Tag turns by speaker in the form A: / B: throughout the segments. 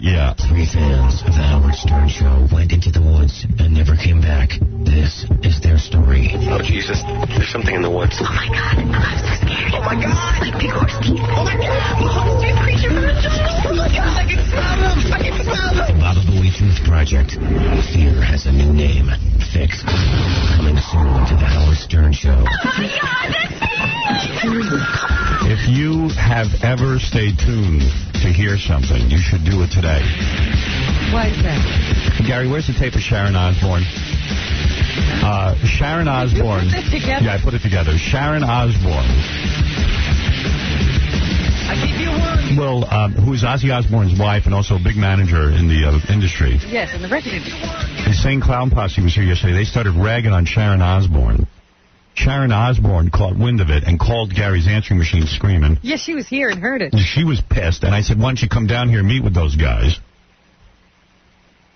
A: Yeah.
B: 3 fans of the Howard Stern Show went into the woods and never came back. This is their story.
C: Oh, Jesus. There's something in the woods.
D: Oh, my God. I'm so scared.
C: Oh, my God.
D: Like big horse teeth.
C: Oh, my God. Oh, big creature. Oh, my God. I can smell them. I can smell them.
B: The Baba Booey Truth Project. Fear has a new name. Fixed. Coming soon to the Howard Stern Show.
D: Oh, my God. That's it.
A: If you have ever stayed tuned to hear something, you should do it today.
E: Why is that?
A: Gary, where's the tape of Sharon Osbourne? Sharon Osbourne.
E: Did you put it together?
A: Yeah, I put it together. Sharon Osbourne.
E: I give you one.
A: Well, who is Ozzy Osbourne's wife and also a big manager in the industry.
E: Yes, in the record industry.
A: Insane Clown Posse was here yesterday. They started ragging on Sharon Osbourne. Sharon Osbourne caught wind of it and called Gary's answering machine screaming.
E: Yes, she was here and heard it.
A: She was pissed, and I said, why don't you come down here and meet with those guys?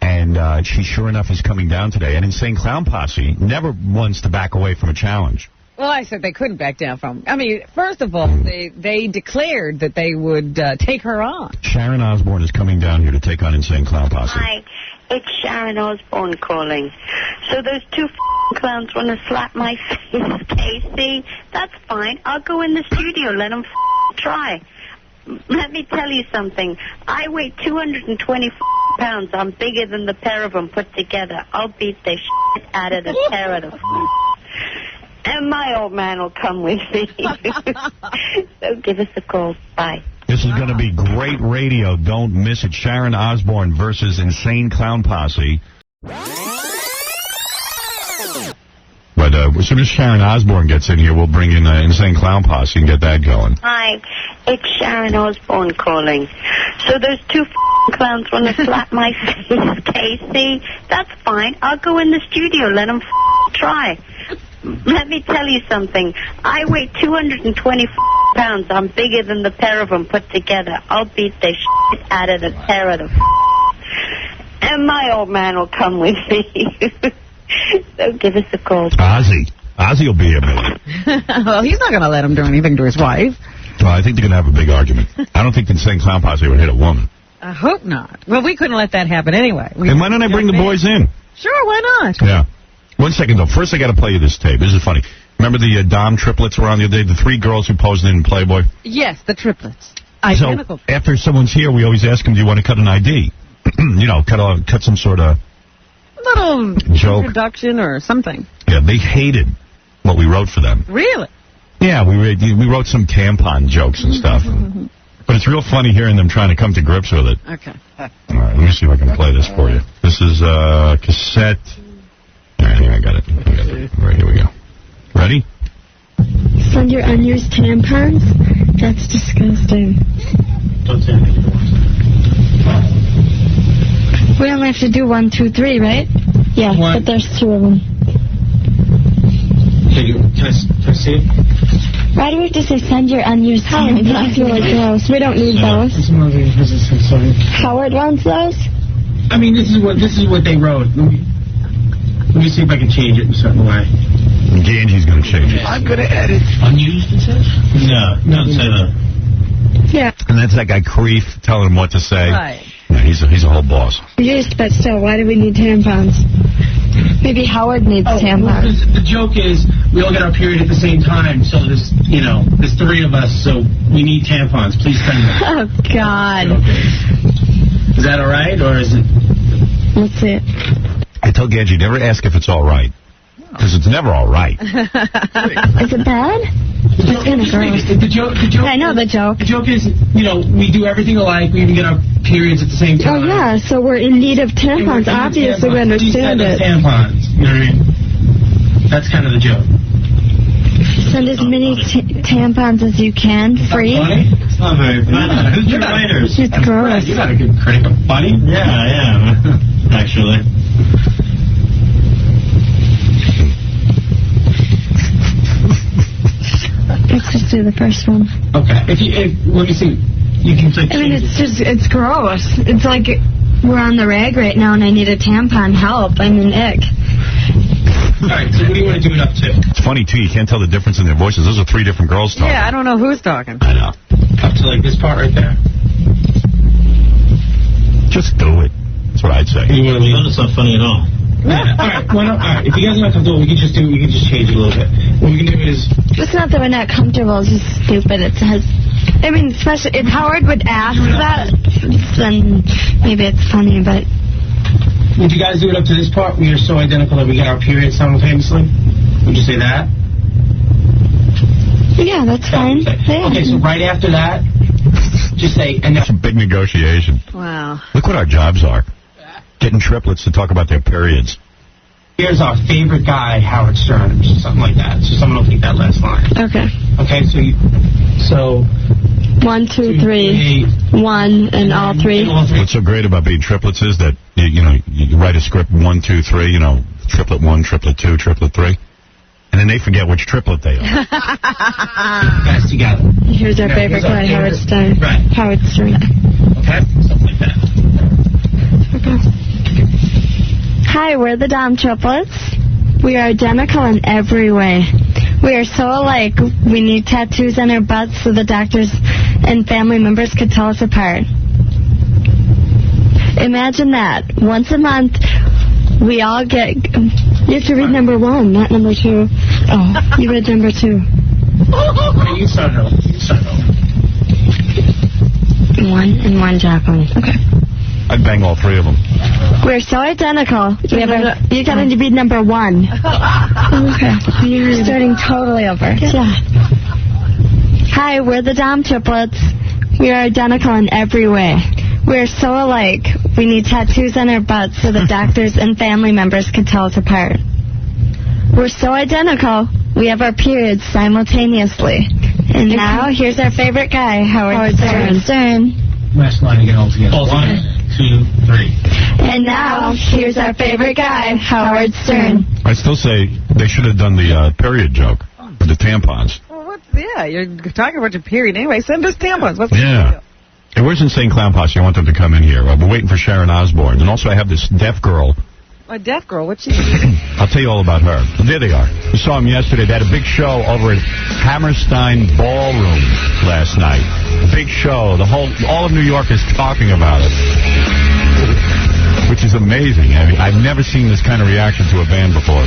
A: And she, sure enough, is coming down today. And Insane Clown Posse never wants to back away from a challenge.
E: Well, I said they couldn't back down from. I mean, first of all, they declared that they would take her on.
A: Sharon Osbourne is coming down here to take on Insane Clown Posse.
F: Hi, it's Sharon Osbourne calling. So those two clowns want to slap my face, Casey? That's fine. I'll go in the studio. Let them try. Let me tell you something. I weigh 220 pounds. I'm bigger than the pair of them put together. I'll beat the shit out of the pair of them. And my old man will come with me. So give us a call. Bye.
A: This is going to be great radio. Don't miss it. Sharon Osbourne versus Insane Clown Posse. But as soon as Sharon Osbourne gets in here, we'll bring in Insane Clown Posse and get that going.
F: Hi, it's Sharon Osbourne calling. So those two clowns want to slap my face, Casey? That's fine. I'll go in the studio. Let them try. Let me tell you something. I weigh 220 pounds. I'm bigger than the pair of them put together. I'll beat the shit out of the pair of them. And my old man will come with me. So give us a call.
A: Ozzy will be here, maybe.
E: Well, he's not going to let him do anything to his wife.
A: Well, I think they're going to have a big argument. I don't think the Insane Clown Posse would hit a woman.
E: I hope not. Well, we couldn't let that happen anyway.
A: And why don't I bring the boys in?
E: Sure, why not?
A: Yeah. 1 second, though. First, I got to play you this tape. This is funny. Remember the Dom triplets were on the other day? The 3 girls who posed in Playboy?
E: Yes, the triplets. Identical.
A: So, after someone's here, we always ask them, do you want to cut an ID? You know, cut some sort of
E: little
A: joke.
E: Introduction or something.
A: Yeah, they hated what we wrote for them.
E: Really?
A: Yeah, we wrote some tampon jokes and stuff. But it's real funny hearing them trying to come to grips with it.
E: Okay.
A: All right, let me see if I can play this for you. This is cassette. All right, here, I got it. All right, here we go. Ready?
G: Send your unused tampons? That's disgusting.
H: Don't say anything.
G: We only have to do 1, 2, 3, right? Yeah, but there's 2 of them.
H: Can I see it?
G: Why do we have to say send your unused tampons? That's really gross. We don't need those. Howard wants those?
H: I mean, this is what they wrote. Let me see if I can change it in a certain way.
A: Ganji's going to change it.
H: I'm going to edit. Unused, it says? No, don't say that.
G: Yeah.
A: And that's that guy Creef telling him what to say.
E: Right.
A: Yeah, he's a whole boss.
G: Used, but still, why do we need tampons? Maybe Howard needs tampons.
H: Well, the joke is we all get our period at the same time, so there's 3 of us, so we need tampons. Please send them.
G: Oh, God.
H: Okay. Is that all right, or is it?
G: Let's see it.
A: I tell Ganji, never ask if it's all right. Because it's never all right.
G: Is it bad? It's kind of gross.
H: The joke.
G: I know the joke.
H: The joke is, we do everything alike. We even get our periods at the same time.
G: Oh, yeah, so we're in need of tampons. Obviously, we understand it.
H: Tampons, you know what I mean? That's kind of the joke.
G: Send as many tampons as you can, free.
H: It's not very funny. Who's your writers?
G: It's gross.
H: You're not a good critic of funny. Yeah, I am, actually.
G: Let's just do the first one.
H: Okay. Let me see. You can say.
G: I mean, it's gross. It's like we're on the rag right now, and I need a tampon. Help! I'm an ick.
H: All right. So what do you want to do it up to?
A: It's funny too. You can't tell the difference in their voices. Those are 3 different girls talking.
E: Yeah, I don't know who's talking.
A: I know.
H: Up to like this part right there.
A: Just do it. That's what I'd say.
H: It's not funny at all. Yeah. All right. Well, all right. If you guys are not comfortable, we can just change it a little bit. What we can do is.
G: It's not that we're not comfortable. It's just stupid. It has. I mean, especially if Howard would ask that, then maybe it's funny. But
H: would you guys do it up to this part? We are so identical that we get our period simultaneously. Would you say that?
G: Yeah, that's fine. Yeah.
H: Okay, so right after that, just say. And
A: that's a big negotiation.
E: Wow.
A: Look what our jobs are. Getting triplets to talk about their periods.
H: Here's our favorite guy, Howard Stern, or something like that. So someone will take that last line.
G: Okay.
H: Okay, so
G: 1, 2, 3, 1, and all three.
A: What's so great about being triplets is that you write a script 1, 2, 3. Triplet 1, triplet 2, triplet 3, and then they forget which triplet they are.
H: Guys together.
G: Here's our favorite guy, Howard Stern.
H: Right.
G: Howard Stern.
H: Okay, something like that.
G: Hi, we're the Dom triplets. We are identical in every way. We are so alike, we need tattoos on our butts so the doctors and family members could tell us apart. Imagine that. Once a month, we all get... You have to read number 1, not number 2. Oh, you read number 2.
H: You start over.
G: 1 and 1, Jacqueline. Okay.
A: I'd bang all 3 of them.
G: We're so identical. You got to read number 1. Okay. You're starting totally over. Yeah. Hi, we're the Dom triplets. We are identical in every way. We're so alike. We need tattoos on our butts so the doctors and family members can tell us apart. We're so identical. We have our periods simultaneously. And now, here's our favorite guy, Howard Stern.
H: Last line again all together. 1, 2, 3.
G: And now, here's our favorite guy, Howard Stern.
A: I still say they should have done the period joke with the tampons.
E: Well, you're talking about your period anyway. Send us tampons. What's the
A: deal? Hey, where's Insane Clown Posse? I want them to come in here. We're waiting for Sharon Osbourne. And also I have this deaf girl.
E: A deaf girl? What's she doing?
A: I'll tell you all about her. There they are. We saw them yesterday. They had a big show over at Hammerstein Ballroom last night. Big show. All of New York is talking about it. Which is amazing. I mean, I've never seen this kind of reaction to a band before.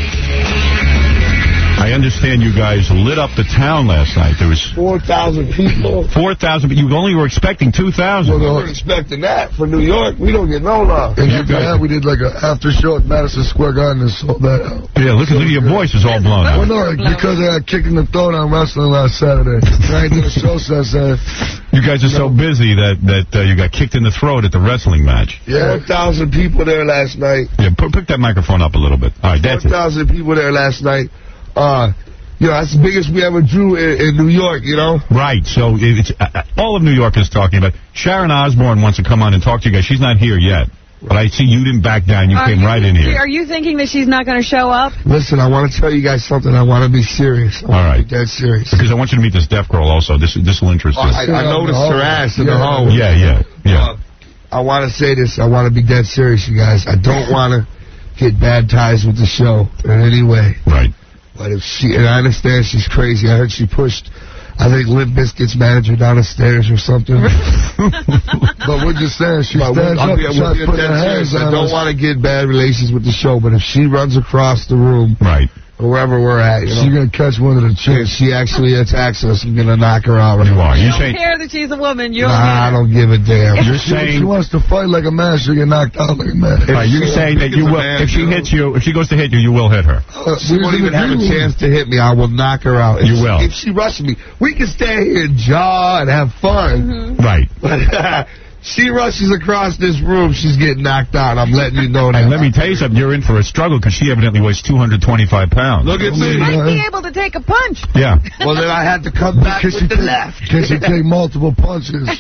A: I understand you guys lit up the town last night. There was
I: 4,000 people.
A: 4,000, but you only were expecting 2,000.
I: Well, we were expecting that for New York. We don't get no love. And we did like an after show at Madison Square Garden and sold that out.
A: Yeah, look at your voice is all blown out.
I: Well, no, because I got kicked in the throat on wrestling last Saturday. I did a show Saturday.
A: You guys are so busy that you got kicked in the throat at the wrestling match.
I: Yeah, 4,000 people there last night.
A: Yeah, pick that microphone up a little bit. All right, that's
I: 4,000 people there last night. That's the biggest we ever drew in New York,
A: Right, so it's all of New York is talking about. Sharon Osbourne wants to come on and talk to you guys. She's not here yet. But I see you didn't back down. You came right in here.
E: Are you thinking that she's not going to show up?
I: Listen, I want to tell you guys something. I want to be serious.
A: All right.
I: Dead serious.
A: Because I want you to meet this deaf girl also. This will interest you.
I: I noticed her ass in the hallway.
A: Yeah.
I: I want to say this. I want to be dead serious, you guys. I don't want to get bad ties with the show in any way.
A: Right.
I: But if and I understand she's crazy. I heard she pushed, I think, Limp Bizkit's manager down the stairs or something. But we're just saying, she stands up and tries to put her hands on us. I don't want to get bad relations with the show, but if she runs across the room,
A: right,
I: wherever we're at, she's going to catch one of the chicks. She actually attacks us. I'm going to knock her out.
A: You are.
E: You don't care that she's a woman. You don't
I: care. I don't give a damn.
A: You're saying
I: she wants to fight like a man, she'll get knocked out like a man.
A: Right, you're saying that you will. If she hits you, if she goes to hit you, you will hit her.
I: She won't even have a chance to hit me. I will knock her out.
A: You will.
I: If she rushes me, we can stay here and jaw and have fun.
A: Right.
I: But she rushes across this room, she's getting knocked out. I'm letting you know that.
A: And let me tell you something, you're in for a struggle because she evidently weighs 225 pounds.
I: Look at me.
E: She might be able to take a punch.
A: Yeah.
I: Well, then I had to come back with the left. Can she take multiple punches?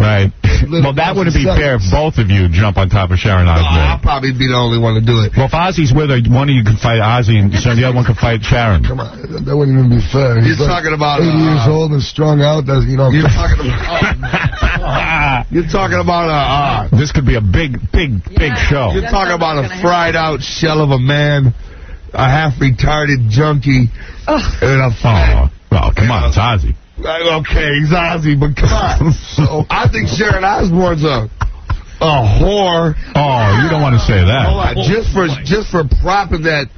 A: Right. Well, that wouldn't be fair if both of you jump on top of Sharon Osbourne.
I: I'll probably be the only one to do it.
A: Well, if Ozzy's with her, one of you can fight Ozzy and the other one can fight Sharon.
I: Come on, that wouldn't even be fair. You're talking about 80 years old and strung out. That's, You're talking about... You're talking about
A: this could be a big show.
I: You're talking about a fried out shell of a man, a half retarded junkie, and a
A: well, come on, it's Ozzy.
I: Okay, he's Ozzy, but come on. So I think Sharon Osbourne's a whore.
A: Oh, you don't want to say that.
I: Hold on, just for propping that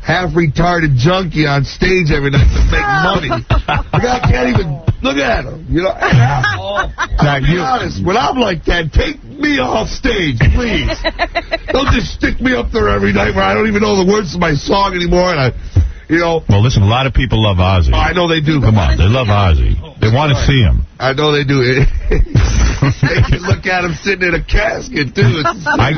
I: half-retarded junkie on stage every night to make money. The guy can't even look at him. You know. Now, be honest, when I'm like that, take me off stage, please. Don't just stick me up there every night where I don't even know the words to my song anymore, and Well, listen, a lot of people love Ozzy. I know they do. Come on, they love Ozzy. They want to see him. I know they do. They can look at him sitting in a casket, too.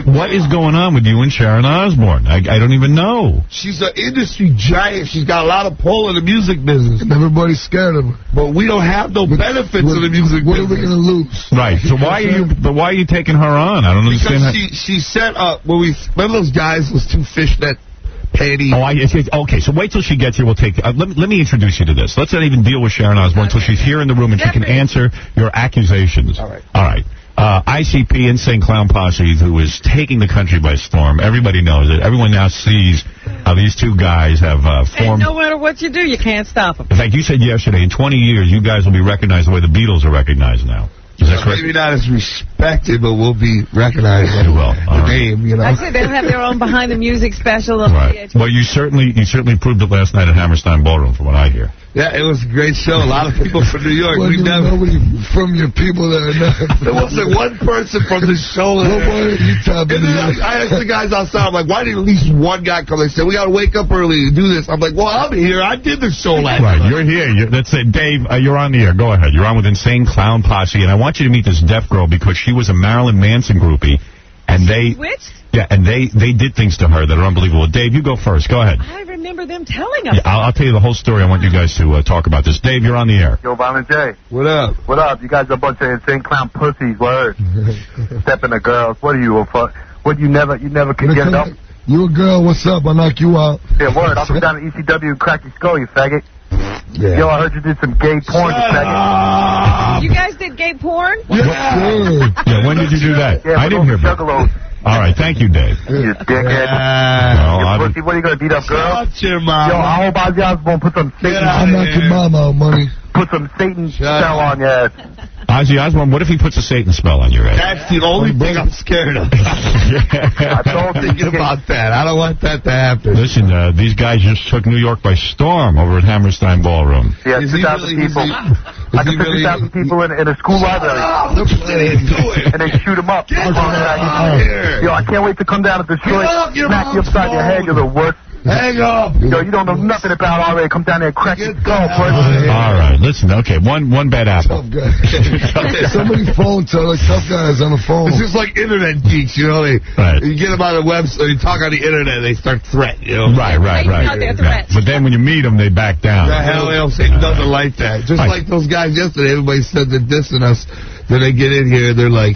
A: What is going on with you and Sharon Osbourne? I don't even know.
I: She's an industry giant. She's got a lot of pull in the music business. And everybody's scared of her. But we don't have no benefits in the music business. What are we going to lose?
A: Right. So why are you taking her on? I don't understand.
I: Because she set up, remember those guys with 2 fishnet panties?
A: Okay, so wait till she gets here. We'll take. Let me introduce you to this. Let's not even deal with Sharon Osbourne until she's here in the room and she can answer your accusations. All right. ICP, Insane Clown Posse, who is taking the country by storm. Everybody knows it. Everyone now sees how these two guys have formed.
E: And no matter what you do, you can't stop them.
A: In fact, you said yesterday, in 20 years, you guys will be recognized the way the Beatles are recognized now. Is that correct?
I: Maybe not as respected, but we'll be recognized by the name, you know.
E: Actually, they'll have their own behind the music special.
A: Right. Well, you certainly proved it last night at Hammerstein Ballroom, from what I hear.
I: Yeah, it was a great show. A lot of people from New York.
J: Nobody from your people that are not.
I: There wasn't one person from the show. I asked the guys outside, I'm like, why didn't at least one guy come? They said, we got to wake up early to do this. I'm like, well, I'm here. I did the show last night.
A: Right, you're here. That's it. Dave, you're on the air. Go ahead. You're on with Insane Clown Posse, and I want you to meet this deaf girl because she was a Marilyn Manson groupie, and they...
E: Which?
A: Yeah, and they did things to her that are unbelievable. Dave, you go first. Go ahead.
E: I remember them telling us.
A: Yeah, I'll tell you the whole story. I want you guys to talk about this. Dave, you're on the air.
K: Yo, Violent J.
I: What up?
K: What up? You guys are a bunch of insane clown pussies. Word. Stepping the girls. What are you, a fuck? What, you never could get it up?
J: You a girl, what's up? I'll knock you out.
K: Yeah, word. I'll come down to ECW and crack your skull, you faggot.
J: Yeah.
K: Yo, I heard you did some gay porn, you faggot.
E: You guys did gay porn?
A: Yeah, when did you do that?
K: Yeah,
A: I didn't hear about it. All right, thank you, Dave.
K: You dickhead. You pussy, what are you going to beat up girls?
I: Shut your mouth.
K: Yo, I hope Ozzy Osbourne put some Satan...
J: I'll knock your mama out, money.
K: Put some Satan spell on your ass.
A: Ozzy Osbourne, what if he puts a Satan spell on your ass?
I: That's the only thing I'm scared of. I'm thinking about that. I don't want that to happen.
A: Listen, these guys just took New York by storm over at Hammerstein Ballroom.
K: Yeah, 2,000 people. I can fit 2,000 people in a school library. And they shoot them up. Yo, I can't wait to come down to Detroit, smack you upside your head, you little wuss.
I: Hang up.
K: Yo, you don't know nothing about RA. Come down there and crack your skull, pussy.
A: All right, listen, okay, one bad apple.
J: Somebody phone to like tough guys on the phone.
I: It's just like internet geeks, you know. You get them on the website, you talk on the internet, they start threatening, you know.
A: Right. But then when you meet them, they back down.
I: The hell else ain't nothing like that. Just like those guys yesterday, everybody said they're dissing us. Then they get in here, they're like,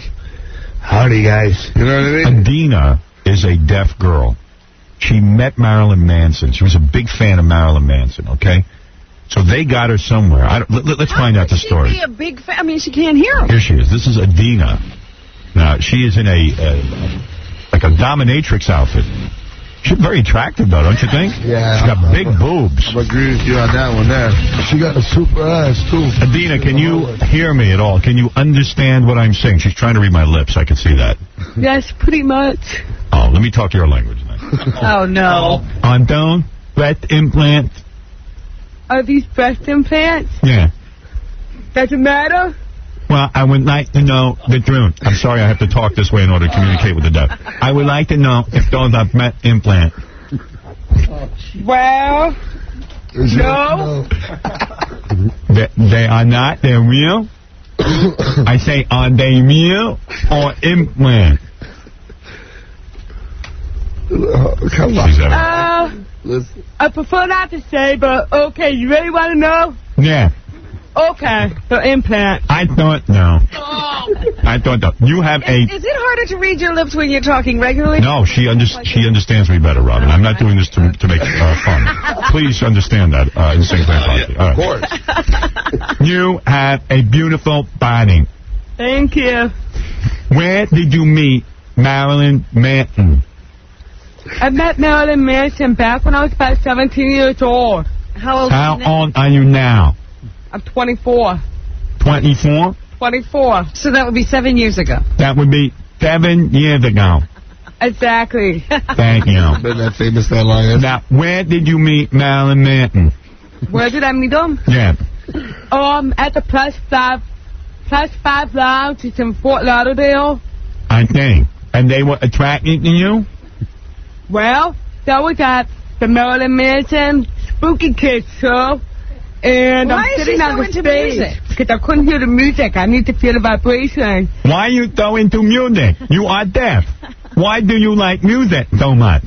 I: howdy, guys. You know what I mean?
A: Adina is a deaf girl. She met Marilyn Manson. She was a big fan of Marilyn Manson, okay? So they got her somewhere. Let's find out the story.
E: She be a big fan? I mean, she can't hear him.
A: Here she is. This is Adina. Now, she is in like a dominatrix outfit. She's very attractive, though, don't you think?
J: Yeah.
A: She's got big boobs.
I: I agree with you on that one there.
J: She got a super ass, too.
A: Adina, can you hear me at all? Can you understand what I'm saying? She's trying to read my lips. I can see that.
G: Yes, pretty much.
A: Oh, let me talk your language, then.
E: Oh, no.
A: Anton, breast implant.
G: Are these breast implants?
A: Yeah.
G: Does it matter?
A: Well, I would like to know the truth. I'm sorry I have to talk this way in order to communicate with the deaf. I would like to know if those are breast implants.
G: Well, no.
A: They are not. They're real. I say, are they real or implant?
J: Come on.
G: I prefer not to say, but okay, you really want to know?
A: Yeah.
G: Okay, the implant.
A: I thought no. I thought no. You have
E: Is it harder to read your lips when you're talking regularly?
A: No, she understands me better, Robin. I'm not doing this to make fun. Please understand that. Insane Clown Posse.
I: Of course.
A: You have a beautiful body.
G: Thank you.
A: Where did you meet Marilyn Manson?
G: I met Marilyn Manson back when I was about 17 years old.
E: How old
A: are you now?
G: I'm 24.
A: 24?
G: 24.
E: So that would be 7 years ago.
A: That would be 7 years ago.
E: Exactly.
A: Thank you.
I: Been that famous that long.
A: Now, where did you meet Marilyn Manson?
E: Where did I meet him?
A: Yeah.
E: At the Plus 5 Lounge. It's in Fort Lauderdale.
A: I think. And they were attracted to you?
E: Well, that was at the Marilyn Manson Spooky Kids show. And
C: Why
E: I'm
C: is
E: sitting
C: she
E: on
C: so
E: the
C: into
E: stage
C: music?
E: because I couldn't hear the music. I need to feel the vibration.
A: Why are you so into music? You are deaf. Why do you like music so much?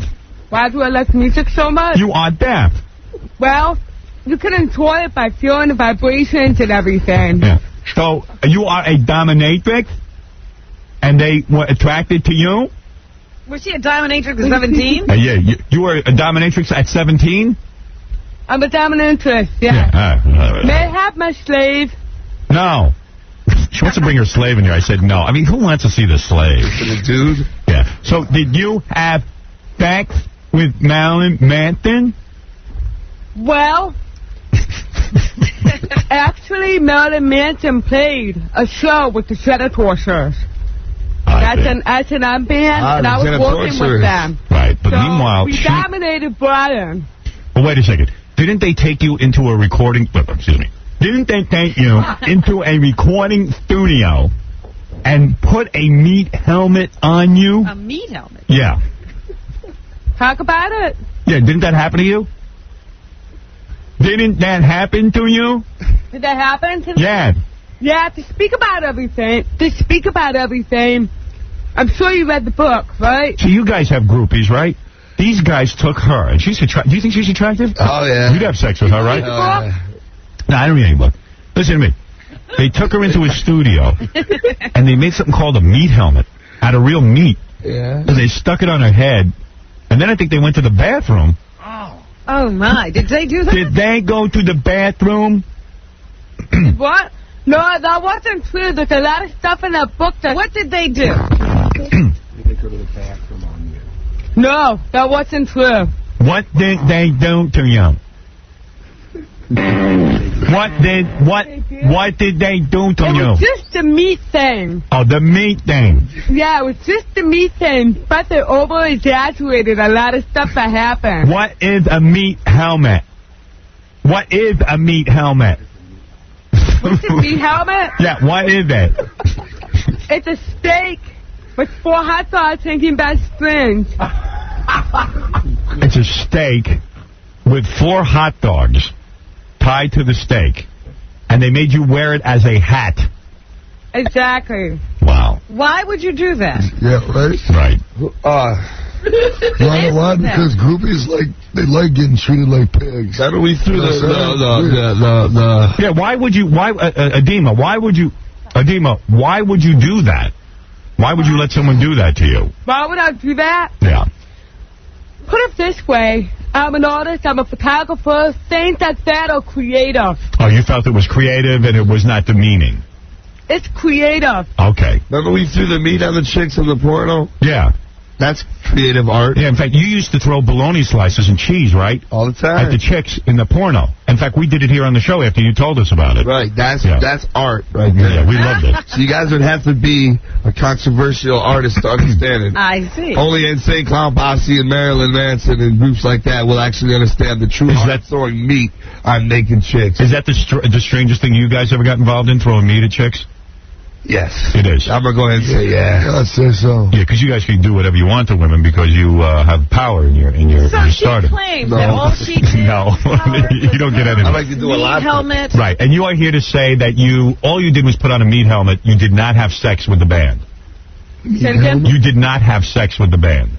E: Why do I like music so much?
A: You are deaf.
E: Well, you can enjoy it by feeling the vibrations and everything.
A: Yeah. So, you are a dominatrix? And they were attracted to you?
C: Was she a dominatrix at 17?
A: Yeah, you were a dominatrix at 17?
E: I'm a dominatrix, yeah. May I have my slave?
A: No. She wants to bring her slave in here. I said no. I mean, who wants to see the slave?
I: The dude?
A: Yeah. So, did you have sex with Marilyn Manson?
E: Well, actually, Marilyn Manson played a show with the Senators. That's an S&M band, and I was working with them.
A: Right, but
E: so
A: meanwhile,
E: we dominated Brian.
A: Well, wait a second. Didn't they take you into a recording... excuse me. Didn't they take you into a recording studio and put a meat helmet on you?
C: A meat helmet?
A: Yeah.
E: Talk about it.
A: Yeah, didn't that happen to you? Didn't that happen to you?
E: Did that happen to me?
A: Yeah.
E: Yeah, to speak about everything. I'm sure you read the book, right?
A: So you guys have groupies, right? These guys took her, and she's attractive. Do you think she's attractive?
I: Oh, yeah.
A: You'd have sex with her, right?
I: Yeah.
A: No, I don't read any book. Listen to me. They took her into a studio, and they made something called a meat helmet out of real meat.
I: Yeah.
A: And they stuck it on her head, and then I think they went to the bathroom.
C: Oh, my. Did they do that?
A: Did they go to the bathroom?
E: What? No, that wasn't true. There's a lot of stuff in that book that...
C: What did they do?
K: Did they go to the bathroom on you?
E: No, that wasn't true.
A: What did they do to you? What did they do to
E: It
A: you?
E: was just the meat thing.
A: Oh, the meat thing.
E: Yeah, it was just the meat thing, but they over-exaggerated a lot of stuff that happened.
A: What is a meat helmet? What is a meat helmet?
E: What's a meat helmet?
A: Yeah, what is it?
E: It's a steak with 4 hot dogs hanging by strings.
A: It's a steak with 4 hot dogs tied to the steak, and they made you wear it as a hat.
E: Exactly.
A: Wow.
C: Why would you do that?
I: Yeah, right?
A: Right.
I: Why? Because groupies, they like getting treated like pigs.
K: How do we through the
A: Yeah, why would you, Adema, why would you do that? Why would you let someone do that to you?
E: Why would I do that?
A: Yeah.
E: Put it this way. I'm an artist, I'm a photographer, things like that are creative.
A: Oh, you felt it was creative and it was not demeaning.
E: It's creative.
A: Okay.
I: Remember we threw the meat on the chicks in the porno?
A: Yeah.
I: That's creative art.
A: Yeah, in fact, you used to throw bologna slices and cheese, right?
I: All the time.
A: At the chicks in the porno. In fact, we did it here on the show after you told us about it.
I: Right, that's art right there.
A: Yeah, we loved it.
I: So you guys would have to be a controversial artist to understand it.
C: I see.
I: Only Insane Clown Posse and Marilyn Manson and groups like that will actually understand the true art of throwing meat on naked chicks.
A: Is that the strangest thing you guys ever got involved in, throwing meat at chicks?
I: Yes.
A: It is.
I: I'm going to go ahead and say yeah. I'd say so.
A: Yeah, because you guys can do whatever you want to women because you have power in your stardom.
C: So she claims that all she did
A: No, you don't get anything.
I: I like to do a lot.
C: Helmet.
A: Right, and you are here to say that all you did was put on a meat helmet. You did not have sex with the band. You did not have sex with the band.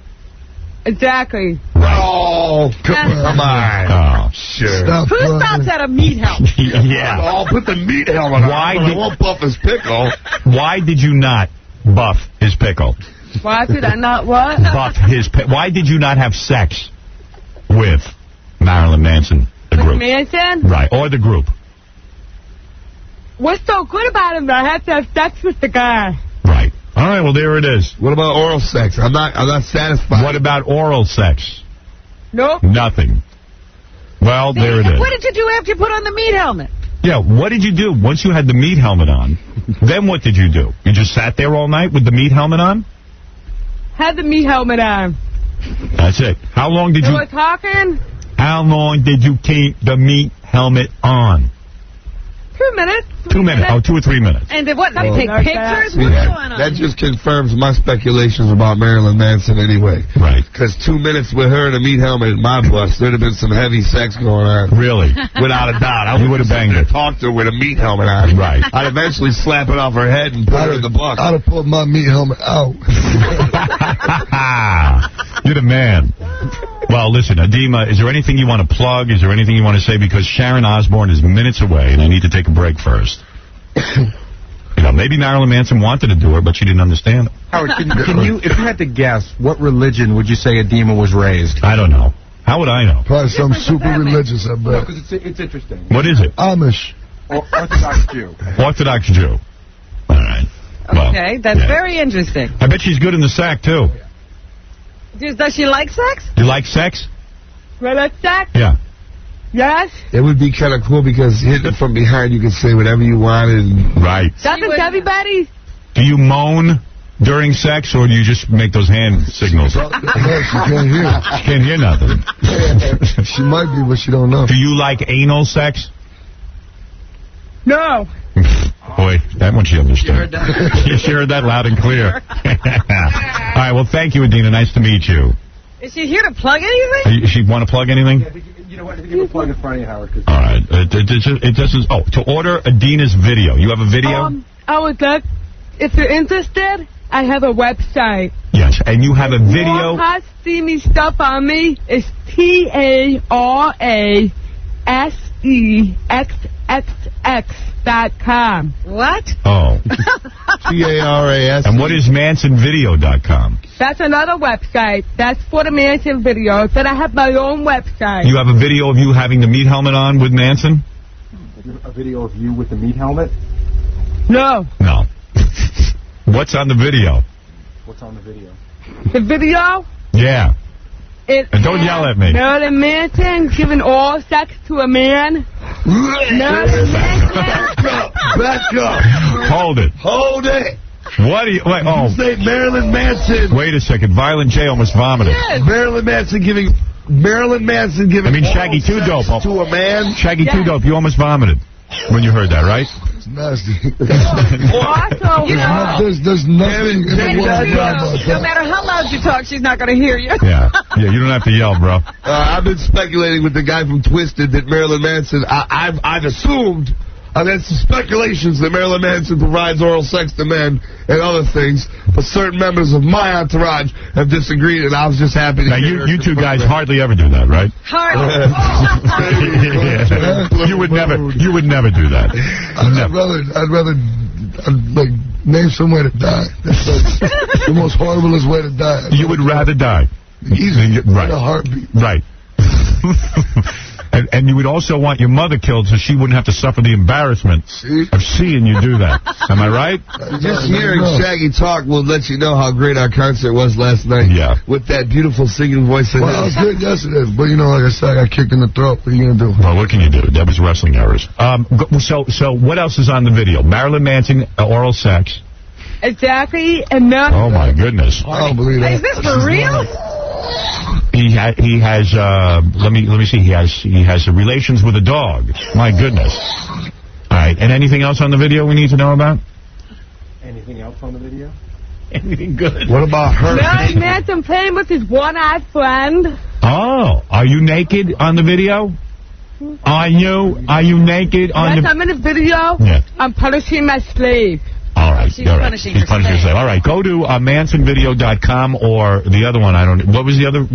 E: Exactly.
A: Right.
I: Oh, come on.
A: Oh, sure.
C: Who stops at a meat helmet?
A: Yeah.
I: I'll put the meat helmet on. I won't buff his pickle.
A: Why did you not buff his pickle?
E: Why did I not what?
A: Buff his pickle. Why did you not have sex with Marilyn Manson, the group?
E: Manson?
A: Right, or the group.
E: What's so good about him that I have to have sex with the guy?
A: Right. All right, well, there it is.
I: What about oral sex? I'm not satisfied.
A: What about oral sex?
E: Nope.
A: Nothing. Well, there it is.
C: What did you do after you put on the meat helmet?
A: Yeah, what did you do once you had the meat helmet on? Then what did you do? You just sat there all night with the meat helmet on?
E: had the meat helmet on.
A: That's it. How long did
E: They
A: you...
E: were talking.
A: How long did you keep the meat helmet on?
E: 2 minutes.
A: 2 minutes. Oh, 2 or 3 minutes.
C: And they what? They take pictures? What's going on?
I: That just confirms my speculations about Marilyn Manson anyway.
A: Right.
I: Because 2 minutes with her in a meat helmet in my bus, there'd have been some heavy sex going on.
A: Really?
I: Without a doubt.
A: You would have banged her.
I: Talked to her with a meat helmet on.
A: Right.
I: I'd eventually slap it off her head and put her in the bus.
J: I'd have pulled my meat helmet out.
A: You're the man. Well, listen, Adema, is there anything you want to plug? Is there anything you want to say? Because Sharon Osbourne is minutes away, and I need to take a break first. You know, maybe Marilyn Manson wanted to do her, but she didn't understand.
L: Howard, can you, if you had to guess, what religion would you say Adema was raised?
A: I don't know. How would I know?
J: Probably some super religious, I bet.
L: Because it's interesting.
A: What is it?
J: Amish.
L: Orthodox Jew.
A: Orthodox Jew. All right. Well,
C: Okay, that's very interesting.
A: I bet she's good in the sack, too.
C: Does she like sex?
A: You like sex?
E: Well, sex?
A: Yeah.
E: Yes.
I: It would be kind of cool because hitting it from behind, you could say whatever you wanted.
A: Right.
E: Doesn't everybody?
A: Do you moan during sex, or do you just make those hand signals?
J: No, she can't hear.
A: She can't hear nothing.
J: She might be, but she don't know.
A: Do you like anal sex?
E: No.
A: Boy, that one she understood. You heard that? She heard that loud and clear. All right, well, thank you, Adina. Nice to meet you.
C: Is she here to plug anything?
A: She want to plug anything?
L: You know what? Give a plug in front of you, Howard.
A: All right. It doesn't... Oh, to order Adina's video. You have a video?
E: I would like, if you're interested, I have a website.
A: Yes, and you have a video...
E: More see me stuff on me. It's TARASEXXX.com.
C: What?
A: Oh.
I: TARAS.
A: And what is MansonVideo.com?
E: That's another website. That's for the Manson videos. Then I have my own website.
A: You have a video of you having the meat helmet on with Manson?
L: A video of you with the meat helmet?
E: No.
A: No. What's on the video?
L: What's on the video?
E: The video?
A: Yeah.
E: It
A: And don't yell at me.
E: Marilyn Manson giving all sex to a man. Marilyn Manson.
I: Back up.
A: Hold it.
I: Hold it.
A: What do you... Wait, oh.
I: You say Marilyn Manson.
A: Wait a second. Violent J almost vomited.
C: Yes.
I: Marilyn Manson giving
A: Shaggy 2 Dope.
I: to a man.
A: Shaggy 2 Dope, you almost vomited when you heard that, right?
J: It's nasty.
E: Also,
J: There's nothing in the world.
C: No matter how loud you talk, she's not going to hear you.
A: Yeah, you don't have to yell, bro.
I: I've been speculating with the guy from Twisted that Marilyn Manson, I've assumed, that's speculations that Marilyn Manson provides oral sex to men and other things, but certain members of my entourage have disagreed, and I was just happy to
A: Now,
I: hear
A: you two guys hardly ever do that, right?
I: Yeah.
A: You would never do that.
J: I'd rather like name some way to die. That's like the most horriblest way to die.
A: You would rather die.
J: Easy.
A: Right.
J: In a heartbeat.
A: Right. And you would also want your mother killed so she wouldn't have to suffer the embarrassment of seeing you do that. Am I right?
I: Just hearing Shaggy talk will let you know how great our concert was last night.
A: Yeah.
I: With that beautiful singing voice.
J: Well, I was good yesterday, but like I said, I got kicked in the throat. What are you going to do?
A: Well, what can you do? That was wrestling errors. So what else is on the video? Marilyn Manson, oral sex.
E: Exactly. And now...
A: Oh, my goodness.
J: I don't believe that.
C: Is this for real?
A: He has let me see, he has relations with a dog. My goodness. All right, and anything else on the video we need to know about?
L: Anything else on the video?
A: Anything good?
I: What about her?
E: Marilyn Manson playing with his one-eyed friend.
A: Oh, are you naked on the video? Are you naked on
E: Yes,
A: the...
E: I'm in the video.
A: Yeah.
E: I'm punishing my slave.
A: All right.
C: She's
A: all right.
C: punishing
A: She's
C: her
A: punishing
C: slave.
A: herself. All right. Go to mansonvideo.com or the other one. I don't know. What is the other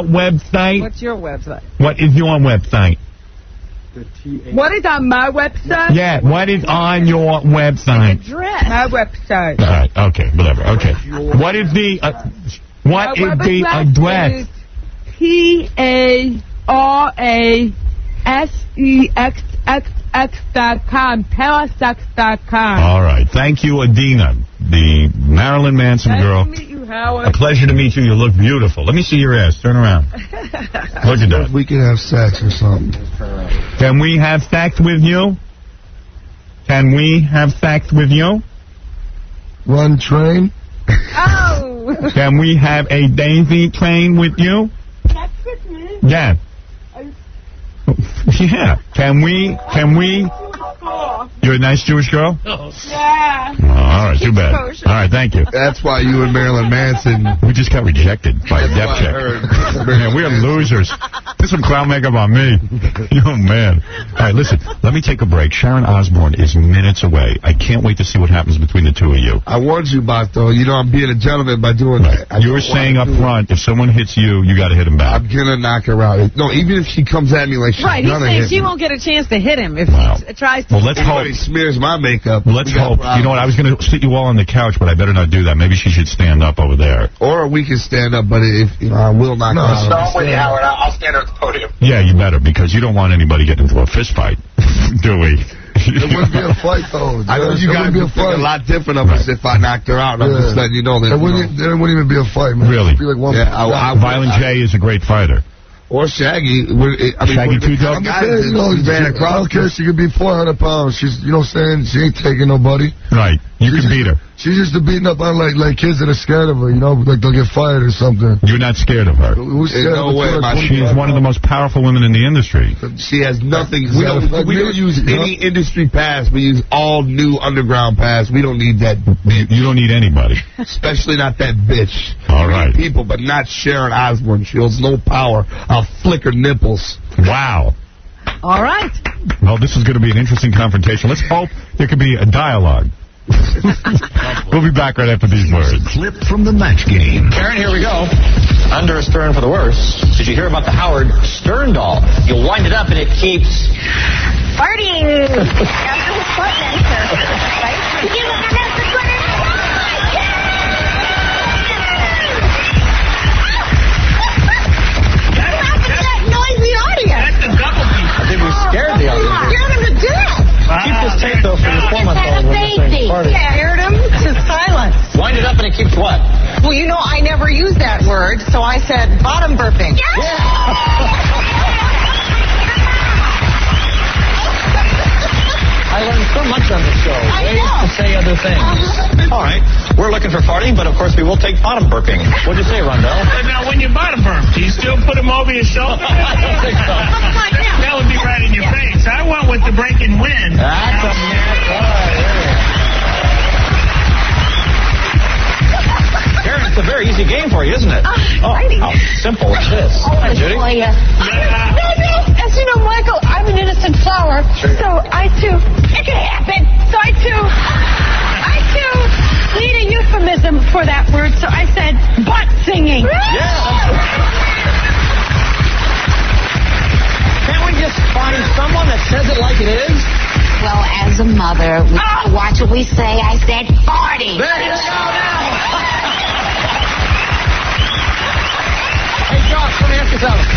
A: website?
C: What's your website?
A: What is your website?
E: What is on my website?
A: Yeah, what is on your website?
C: Address.
E: My website.
A: All right. Okay. Whatever. Okay. What is the address?
E: TARASEXXX.com. Parasex.com.
A: All right. Thank you, Adina, the Marilyn Manson girl.
E: Nice to meet you, Howard.
A: A pleasure to meet you. You look beautiful. Let me see your ass. Turn around. Look at that.
J: We can have sex or something.
A: Can we have sex with you? Can we have sex with you?
J: Run train.
A: Can we have a daisy train with you?
E: That's with me.
A: Yeah. Yeah. Can we? You're a nice Jewish girl?
E: Yeah.
A: Oh, all right, too bad. All right, thank you.
I: That's why you and Marilyn Manson...
A: We just got rejected by a deaf check. Man, we are losers. Put some clown makeup on me. Oh, man. All right, listen, let me take a break. Sharon Osbourne is minutes away. I can't wait to see what happens between the two of you.
I: I warned you about, though. You know, I'm being a gentleman by doing that.
A: You were saying up front, if someone hits you, you got to hit him back.
I: I'm going to knock her out. No, even if she comes at me like she's
M: right, he's saying she won't get a chance to hit him if he tries to.
A: Well, let's hope.
I: He smears my makeup.
A: Let's hope. You know what? I was going to sit you all on the couch, but I better not do that. Maybe she should stand up over there.
I: Or we can stand up, but if I will knock her out.
K: No, I'm with you, Howard. I'll stand at the podium.
A: Yeah, you better, because you don't want anybody getting into a fist fight, do we?
J: It wouldn't be a fight, though.
I: I know you guys would think a lot different of us if I knocked her out. I'm just letting you know that.
J: There wouldn't even be a fight, man.
A: Really?
J: Be like one
A: Violent J is a great fighter.
I: Or Shaggy.
A: Shaggy Two Dope?
J: I don't care. She could be 400 pounds. She's, you know what I'm saying? She ain't taking nobody.
A: Right. You can beat her.
J: She's just beating up on like kids that are scared of her, you know, like they'll get fired or something.
A: You're not scared of her.
J: Who's scared of her?
A: She's one of the most powerful women in the industry.
I: She has nothing. We don't use any industry pass. We use all new underground pass. We don't need that.
A: You don't need anybody.
I: Especially not that bitch.
A: All right.
I: People, but not Sharon Osbourne. She holds no power. I'll flick her nipples.
A: Wow.
M: All right.
A: Well, this is going to be an interesting confrontation. Let's hope there could be a dialogue. We'll be back right after these words.
N: Clip from the match game.
O: Karen, here we go. Under a Stern for the worst. Did you hear about the Howard Stern doll? You'll wind it up and it keeps...
D: farting. After his butt answer. Right? Did you look at the Twitter? That noisy audience.
O: That's the double piece. I think we scared the audience.
D: You scared him to death.
O: Keep this tape, though, for your 4-month-old when you're saying party.
M: Scared him to silence.
O: Wind it up and it keeps what?
M: Well, you know, I never use that word, so I said bottom burping.
O: I learned so much on the show. Ways to say other things. All right. We're looking for farting, but of course we will take bottom burping. What'd you say, Rondell?
H: Now, when you bottom burp, do you still put them over your shoulder?
O: I don't think so.
H: That would be right in your face. I went with the breaking wind.
O: That's a Karen, it's a very easy game for you, isn't it? How simple is this? Hi, Judy.
D: No, as you know, Michael, I'm an innocent flower, so I too, it can happen. So I too need a euphemism for that word, so I said butt singing.
O: Can't we just find someone that says it like it is?
P: Well, as a mother, watch what we say. I said farting.
O: There you go now. Hey, Josh, let me ask you something.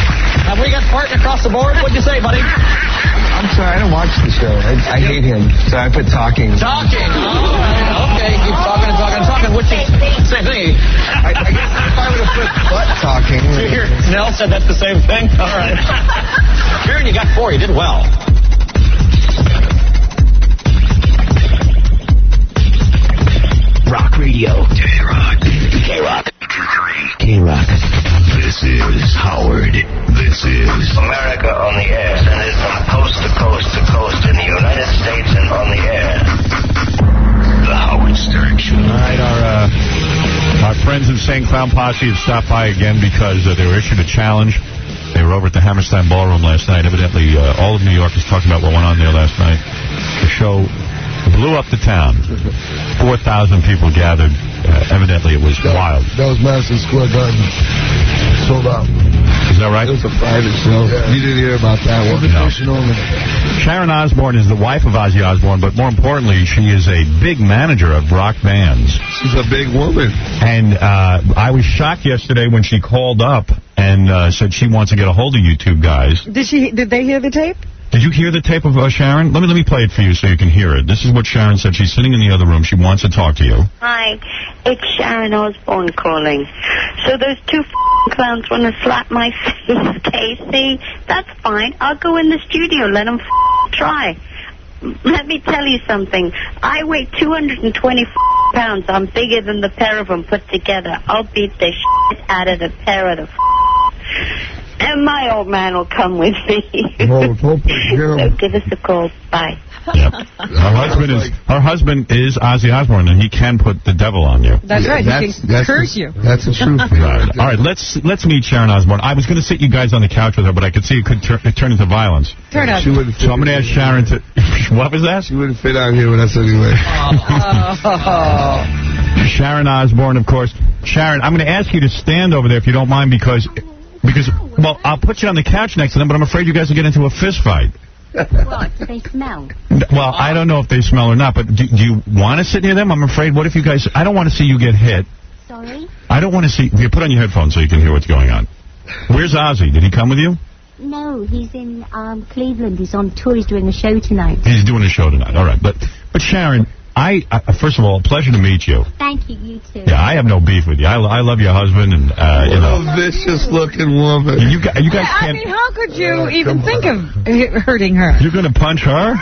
O: Have we got farting across the board? What'd you say, buddy?
L: I'm sorry, I don't watch the show. I hate him, so I put talking.
O: Talking. Oh, okay, keep talking and talking and talking. Which is same thing.
L: I guess if I would have put butt talking.
O: Did you hear Nell said that's the same thing? All right. Karen, you got 4. You did well.
N: Rock Radio. K-Rock. K-Rock. K-Rock. This is Howard. This is
Q: America on the air. Send it from coast to coast to coast in the United States and on the air.
N: The Howard Stern Show.
A: All right, our friends in St. Clown Posse have stopped by again because they were issued a challenge. They were over at the Hammerstein Ballroom last night. Evidently, all of New York is talking about what went on there last night. The show blew up the town. 4,000 people gathered. Evidently, it was wild.
J: That was Madison Square Garden. Sold out.
A: Is that right?
I: It was a private show. Yeah. You didn't hear about that one.
A: No. Sharon Osbourne is the wife of Ozzy Osbourne, but more importantly, she is a big manager of rock bands.
I: She's a big woman.
A: And I was shocked yesterday when she called up and said she wants to get a hold of you two guys.
M: Did they hear the tape?
A: Did you hear the tape of Sharon? Let me play it for you so you can hear it. This is what Sharon said. She's sitting in the other room. She wants to talk to you.
F: Hi, it's Sharon Osbourne calling. So those two clowns want to slap my face, Casey? That's fine. I'll go in the studio. Let them try. Let me tell you something. I weigh 220 pounds. I'm bigger than the pair of them put together. I'll beat the shit out of the pair of the and my old man will come with me. So give us a call. Bye.
A: Yep. Her husband is Ozzy Osbourne, and he can put the devil on you.
E: That's right. He can curse you.
I: That's the truth.
A: Right. All right, let's meet Sharon Osbourne. I was going to sit you guys on the couch with her, but I could see it could turn into violence.
E: So I'm
A: going to ask Sharon to... What was that?
I: She wouldn't fit out here with us anyway.
A: Sharon Osbourne, of course. Sharon, I'm going to ask you to stand over there if you don't mind, because, well, I'll put you on the couch next to them, but I'm afraid you guys will get into a fist fight.
P: What? Do they smell?
A: Well, I don't know if they smell or not, but do you want to sit near them? I'm afraid, what if you guys... I don't want to see you get hit.
P: Sorry?
A: I don't want to see... You put on your headphones so you can hear what's going on. Where's Ozzy? Did he come with you?
P: No, he's in Cleveland. He's on tour. He's doing a show tonight.
A: He's doing a show tonight. All right. But Sharon... first of all, pleasure to meet you.
P: Thank you, you too.
A: Yeah, I have no beef with you. I love your husband, and you know.
I: Vicious-looking woman.
A: You guys can't.
E: I mean, how could you even think of hurting her?
A: You're going to punch her?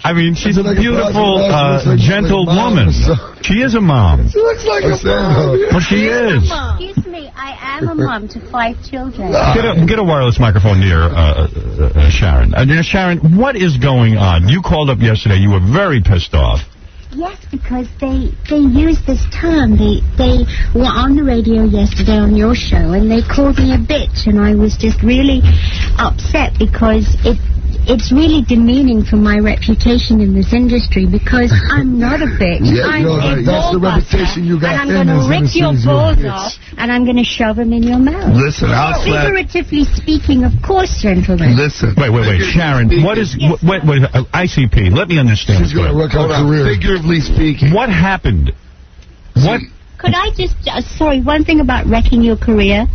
A: I mean, she's a beautiful, gentle woman. She is a mom.
I: She looks like a mom.
A: Well, she is.
P: Excuse me, I am a mom to 5 children.
A: Get a wireless microphone near Sharon. Sharon, what is going on? You called up yesterday. You were very pissed off.
P: Yes, because they use this term. They were on the radio yesterday on your show, and they called me a bitch, and I was just really upset because it's really demeaning for my reputation in this industry, because I'm not a bitch. I'm a
I: that's the reputation you got.
P: And I'm going to rip your balls off, and I'm going to shove them in your mouth.
I: Listen,
P: figuratively speaking, of course, gentlemen.
I: Listen.
A: Wait, Sharon, what is... Wait, ICP, let me understand.
I: She's going to work out career. Figuratively speaking.
A: What happened? What...
P: Could I just... sorry, one thing about wrecking your career.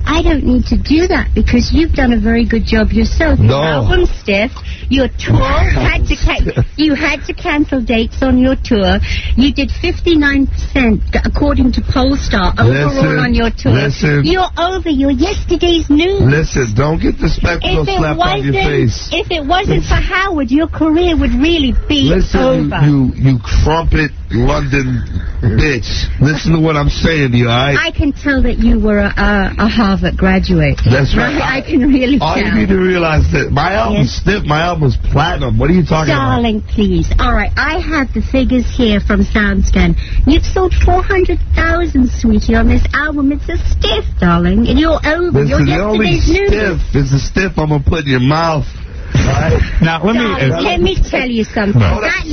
P: I don't need to do that because you've done a very good job yourself. Your album's stiff. Your tour you had to cancel dates on your tour. You did 59%, according to Polestar, overall on your tour. You're over. You're yesterday's news.
I: Listen, don't get the spectacle slapped on your face.
P: If it wasn't for Howard, your career would really be over.
I: You crumpet London bitch. Listen to what I'm saying to you, all right?
P: I can tell that you were a Harvard graduate.
I: That's right.
P: I can really tell.
I: All you need to realize that my album's stiff, my album's platinum. What are you talking about?
P: Darling, please. All right, I have the figures here from SoundScan. You've sold 400,000, sweetie, on this album. It's a stiff, darling, and you're over.
I: You're yesterday's news. It's a stiff I'm going to put in your mouth. Right.
A: Now,
P: let me tell you something. That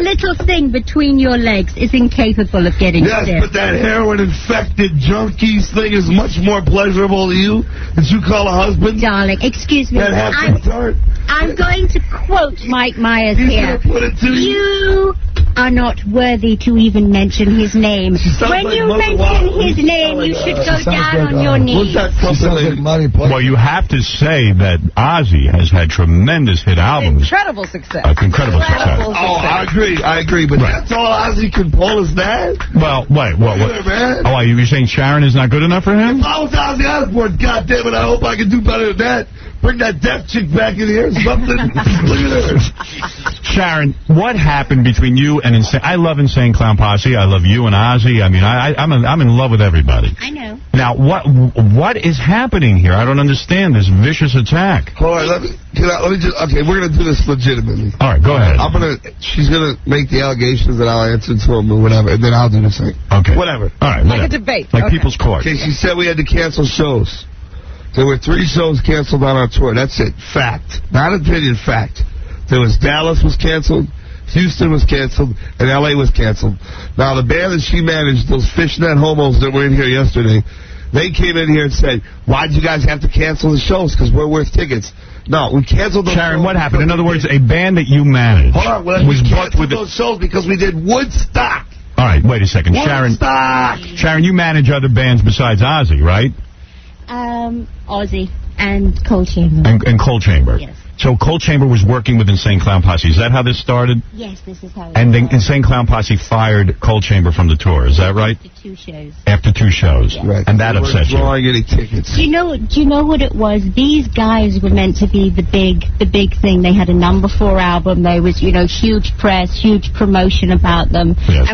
P: little thing between your legs is incapable of getting stiff.
I: Yes, but that heroin-infected junkies thing is much more pleasurable to you than you call a husband.
P: Darling, excuse me. I'm going to quote Mike Myers here.
I: Put it to
P: you are not worthy to even mention his name. When you mention his name, you should go down on your knees.
A: Well, you have to say that Ozzy has had tremendous hit albums.
E: Incredible success.
A: Incredible success.
I: Oh, I agree, but that's all Ozzy can pull is that?
A: Well, wait, what? Oh, are you saying Sharon is not good enough for him?
I: If I was Ozzy Osbourne, goddammit, I hope I can do better than that. Bring that deaf chick back in here or something. Look at her.
A: Sharon, what happened between you and Insane? I love Insane Clown Posse. I love you and Ozzy. I mean, I'm in love with everybody.
P: I know.
A: Now, what is happening here? I don't understand this vicious attack.
I: Hold on, let me just. Okay, we're gonna do this legitimately.
A: All right, go ahead.
I: She's gonna make the allegations that I'll answer to them or whatever, and then I'll do the same.
A: Okay.
I: Whatever.
A: All right.
E: Like a debate.
A: Like People's Court.
I: Okay, she said we had to cancel shows. There were 3 shows canceled on our tour. That's it. Fact. Not opinion, fact. There was Dallas was canceled, Houston was canceled, and L.A. was canceled. Now, the band that she managed, those fishnet homos that were in here yesterday, they came in here and said, why'd you guys have to cancel the shows? Because we're worth tickets. No, we canceled those shows.
A: Sharon, what happened? In other words, a band that you managed
I: we canceled those shows because we did Woodstock.
A: All right, wait a second.
I: Woodstock.
A: Sharon, you manage other bands besides Ozzy, right?
P: Ozzy and Coal Chamber.
A: And Coal Chamber.
P: Yes.
A: So Cold Chamber was working with Insane Clown Posse. Is that how this started?
P: Yes, this is how it
A: And then Insane Clown Posse fired Cold Chamber from the tour. Is that right?
P: After 2 shows.
A: After 2 shows.
P: Yeah.
A: Right. And that upset you.
I: Drawing any tickets.
P: Do you know what it was? These guys were meant to be the big thing. They had a #4 album. There was, huge press, huge promotion about them.
A: Yes.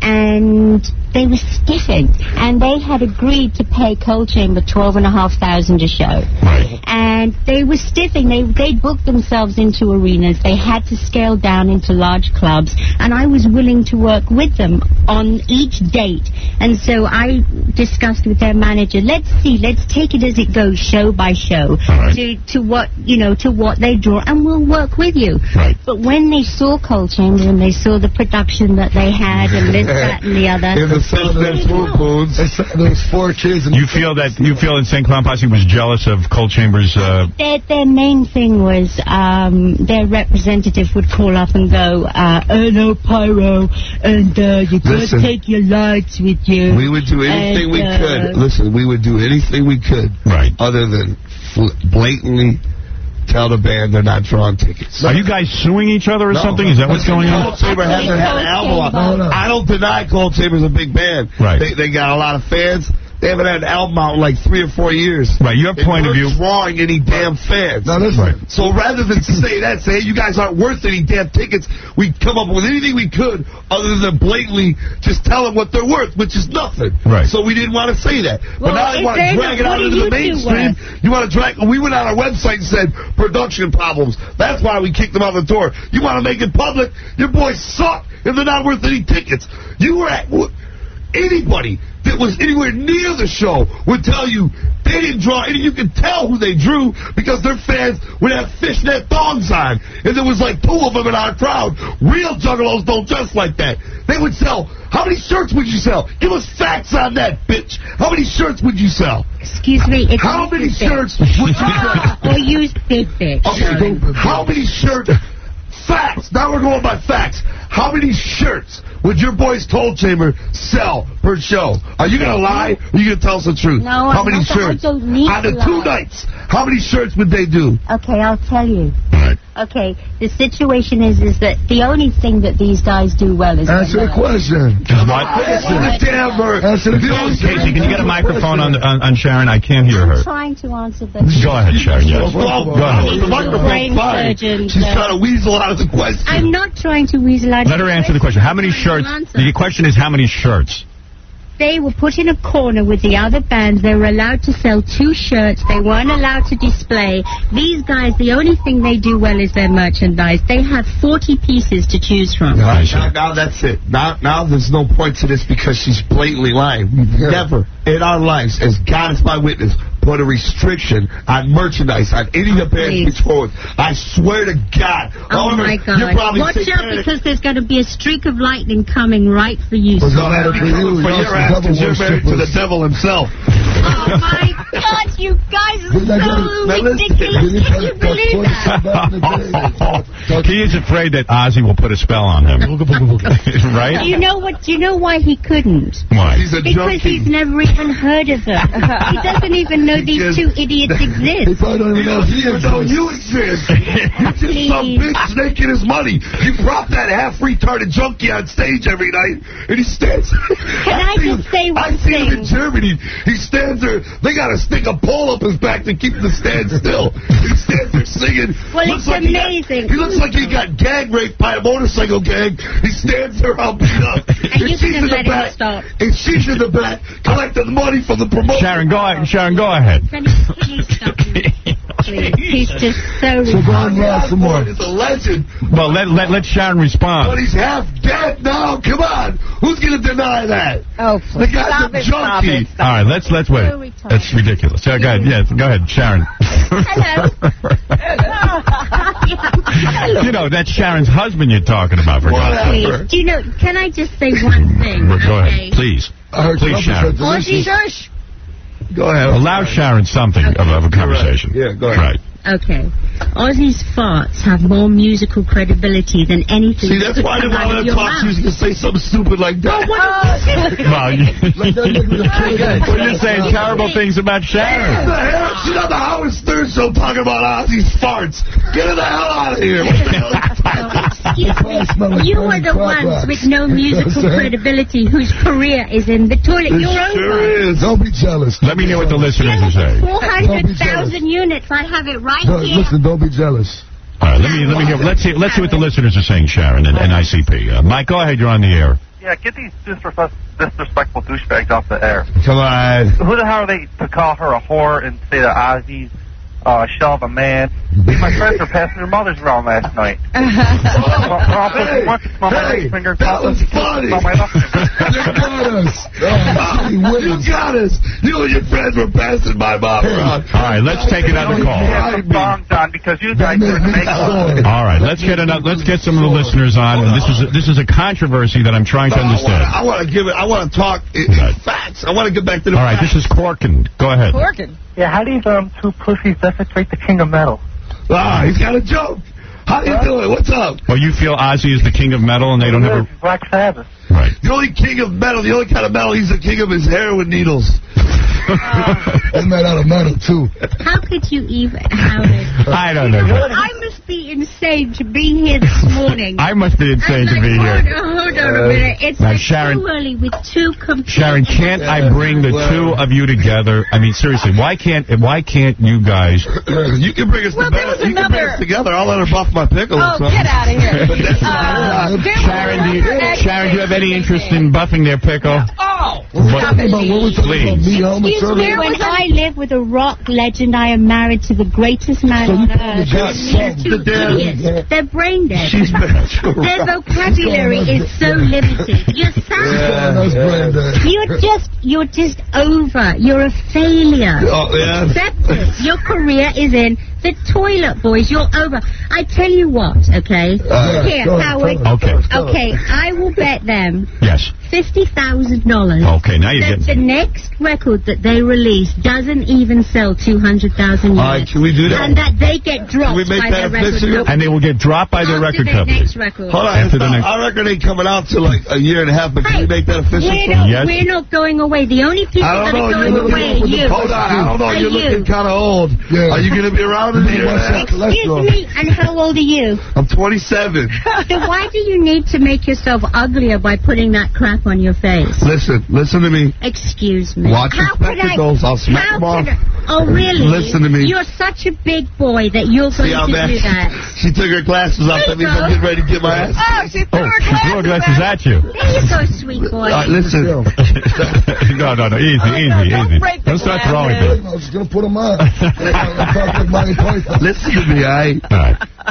P: And they were stiffing. And they had agreed to pay Cold Chamber $12,500 a show.
A: Right.
P: And they were stiffing. They booked themselves into arenas. They had to scale down into large clubs. And I was willing to work with them on each date. And so I discussed with their manager, let's take it as it goes, show by show, to what they draw, and we'll work with you.
A: Right.
P: But when they saw Cold Chamber and they saw the production that they had and this, that, and the other,
I: In the sound of those 4 kids.
A: You feel Insane Clown Posse was jealous of Cold Chamber's...
P: Their main thing was their representative would call up and go, no pyro, and you gotta take your lights with you.
I: We would do anything we could. Listen, we would do anything we could.
A: Right.
I: Other than blatantly tell the band they're not drawing tickets.
A: Are you guys suing each other or something? Is that what's going on?
I: Cold Chamber hasn't had an album out. I don't deny Cold Chamber's a big band.
A: Right.
I: They got a lot of fans. They haven't had an album out in like 3 or 4 years.
A: Right, your point of view.
I: Drawing any damn fans.
J: No, that's right.
I: So rather than say hey, you guys aren't worth any damn tickets, we come up with anything we could other than blatantly just tell them what they're worth, which is nothing.
A: Right.
I: So we didn't want to say that. But now they want to drag it out into the mainstream. You want to drag... We went on our website and said production problems. That's why we kicked them out the door. You want to make it public? Your boys suck if they're not worth any tickets. You were at... Anybody that was anywhere near the show would tell you they didn't draw any. You could tell who they drew because their fans would have fishnet thongs on. And there was like 2 of them in our crowd. Real juggalos don't dress like that. They would sell. How many shirts would you sell? Give us facts on that, bitch. How many shirts would you sell?
P: Excuse me.
I: How many shirts would you sell?
P: Or use big bitch.
I: Okay, how many shirts? Facts. Now we're going by facts. How many shirts would your boys Cold Chamber sell per show? Are you going to lie or are you going to tell us the truth?
P: No,
I: how many shirts?
P: I don't need
I: on the
P: to
I: 2 nights, how many shirts would they do?
P: Okay, I'll tell you.
A: Right.
P: Okay, the situation is that the only thing that these guys do well is...
J: Answer the question.
A: Casey, can you get a microphone on Sharon? I can't hear her.
P: I'm trying to answer this.
A: Go ahead, Sharon. Yes.
I: Go ahead. The microphone's fine. She's trying to weasel out of the question.
P: I'm not trying to weasel out of the question.
A: Let her answer the question. How many shirts? The question is how many shirts?
P: They were put in a corner with the other bands. They were allowed to sell 2 shirts. They weren't allowed to display. These guys, the only thing they do well is their merchandise. They have 40 pieces to choose from.
I: Now that's it. Now there's no point to this because she's blatantly lying. We've never in our lives, as God is my witness, put a restriction on merchandise on any of the bands before. I swear to God.
P: Oh, my God. Watch out because there's going to be a streak of lightning coming right for you.
I: For your ass, because you're married to the devil himself.
P: Oh, my God, you guys are so ridiculous. Can you believe that?
A: He is afraid that Ozzy will put a spell on him. Right?
P: Do you know why he couldn't?
A: Why?
I: He's a
P: because he's never even heard of them. He doesn't even know these 2 idiots exist.
J: He probably don't even know if he exists.
I: You exist. You just some big snake in his money. You prop that half-retarded junkie on stage every night, and he stands...
P: Can I just say one thing?
I: I see him in Germany. He stands there. They got to stick a pole up his back to keep him to stand still. He stands there singing.
P: Well, it's amazing.
I: He looks like he got gang raped by a motorcycle gang. He stands there all beat up.
P: And you can let him stop.
I: And she's in the back collecting money from the promoter.
A: Sharon, go ahead.
P: Can you stop him? Please. He's just so
J: ridiculous.
I: He's a legend.
A: Well, let Sharon respond.
I: But he's half dead now. Come on. Who's going to deny that?
M: Oh,
I: the guy's a junkie.
A: All right, let's wait. That's ridiculous. Go ahead. Yes, go ahead, Sharon.
P: Hello.
A: You know, that's Sharon's husband you're talking about. For
P: Please. Do you know, can I just say one thing?
A: Go ahead, please. Please, Sharon.
M: Oh, Jesus.
I: Go ahead.
A: Allow Sharon something of a conversation.
I: Right. Yeah, go ahead.
A: Right.
P: Okay. Ozzy's farts have more musical credibility than anything.
I: See, that's why I didn't want to talk. She was going to say something stupid like that.
A: Well, you're saying terrible things about Sharon.
I: What the hell? She's on the Howard Stern show talking about Ozzy's farts. Get her the hell out of here. What the hell?
P: You were the ones with no musical credibility whose career is in the toilet. You're over.
I: Sure is. Don't be jealous.
A: Let me hear what the listeners are saying.
P: 400,000 units. I have it right here.
J: Listen, don't be jealous.
A: All right, let me hear. Let's see what the listeners are saying, Sharon and ICP. Mike, go ahead. You're on the air.
K: Yeah, get these disrespectful douchebags off the air.
I: Come on.
K: Who the hell are they to call her a whore and say that Ozzy's shell of a man? My friends were passing their mothers around last night.
I: That was funny. You got us. You and your friends were passing my mom around.
A: All right, let's take another call.
K: Because you guys didn't make it.
A: All right, let's get some of the listeners on. And this is a controversy that I'm trying to understand.
I: I want to talk facts. I want to get back to the.
A: All right, this is Corkin. Go ahead.
M: Corkin.
K: Yeah, how do these two pussies desecrate the king of metal?
I: Ah, he's got a joke. How do you do it? What's up?
A: Well, you feel Ozzy is the king of metal and they don't have a...
K: Black Sabbath.
A: Right.
I: The only king of metal, the only kind of metal, he's the king of his heroin needles.
J: They're made out of metal, too.
P: How could you even, Howard?
A: I don't know.
P: I must be insane to be here this morning.
A: I must be insane to be here.
P: Hold on a minute. It's
A: now, Sharon,
P: too early with two completely...
A: Sharon, can't I bring the two of you together? I mean, seriously, why can't you guys...
I: You can bring us together. You can bring us together. I'll let her buff my pickle.
M: Oh, get out of here.
A: Sharon, do you have any interest in buffing their pickle?
M: Oh!
A: Please.
P: Excuse me, when I live with a rock legend, I am married to the greatest man on earth. They're brain dead. Their vocabulary is so limited. You're just over. You're a failure. Accept it. Your career is in the toilet, boys. You're over. I tell you what, okay? Here, Howard. Okay, I will bet them.
A: Yes.
P: $50,000.
A: Okay, now you're getting...
P: The next record that they release doesn't even sell 200,000 units.
I: All right, can we do that?
P: And that they get dropped by their record company.
A: And they will get dropped by their record company.
P: Next record.
I: Hold on, our record ain't coming out till like a year and a half, but can we make that official?
P: We're not going away. The only people that are going away are you.
I: Hold on, I don't know, you're looking kind of old. Are you going to be around in a year and a half?
P: Excuse me, and how old are you?
I: I'm 27.
P: So why do you need to make yourself uglier by putting that crap on your face?
I: Listen to me.
P: Excuse me.
I: Watch your spectacles. I'll smack them off.
P: Oh, really?
I: Listen to me.
P: You're such a big boy that you're going to do that.
I: She took her glasses off. That means I'm getting ready to get my ass.
M: Oh, she threw her
A: glasses at you.
P: There you go, sweet boy.
I: Listen.
A: No. Easy. Don't start throwing them.
J: I was going to put them on.
I: Listen to me, all right?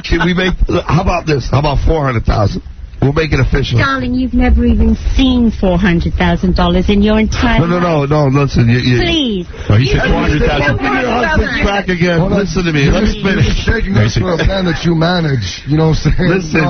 I: Can we make... How about this? How about 400,000? We'll make it official.
P: Darling, you've never even seen $400,000 in your entire life.
I: No, listen.
P: Please.
A: Well, he said 400,000.
I: Crack again. Listen to me. Let me finish.
J: You're shaking us for a man that you manage. You know what I'm saying?
I: Listen,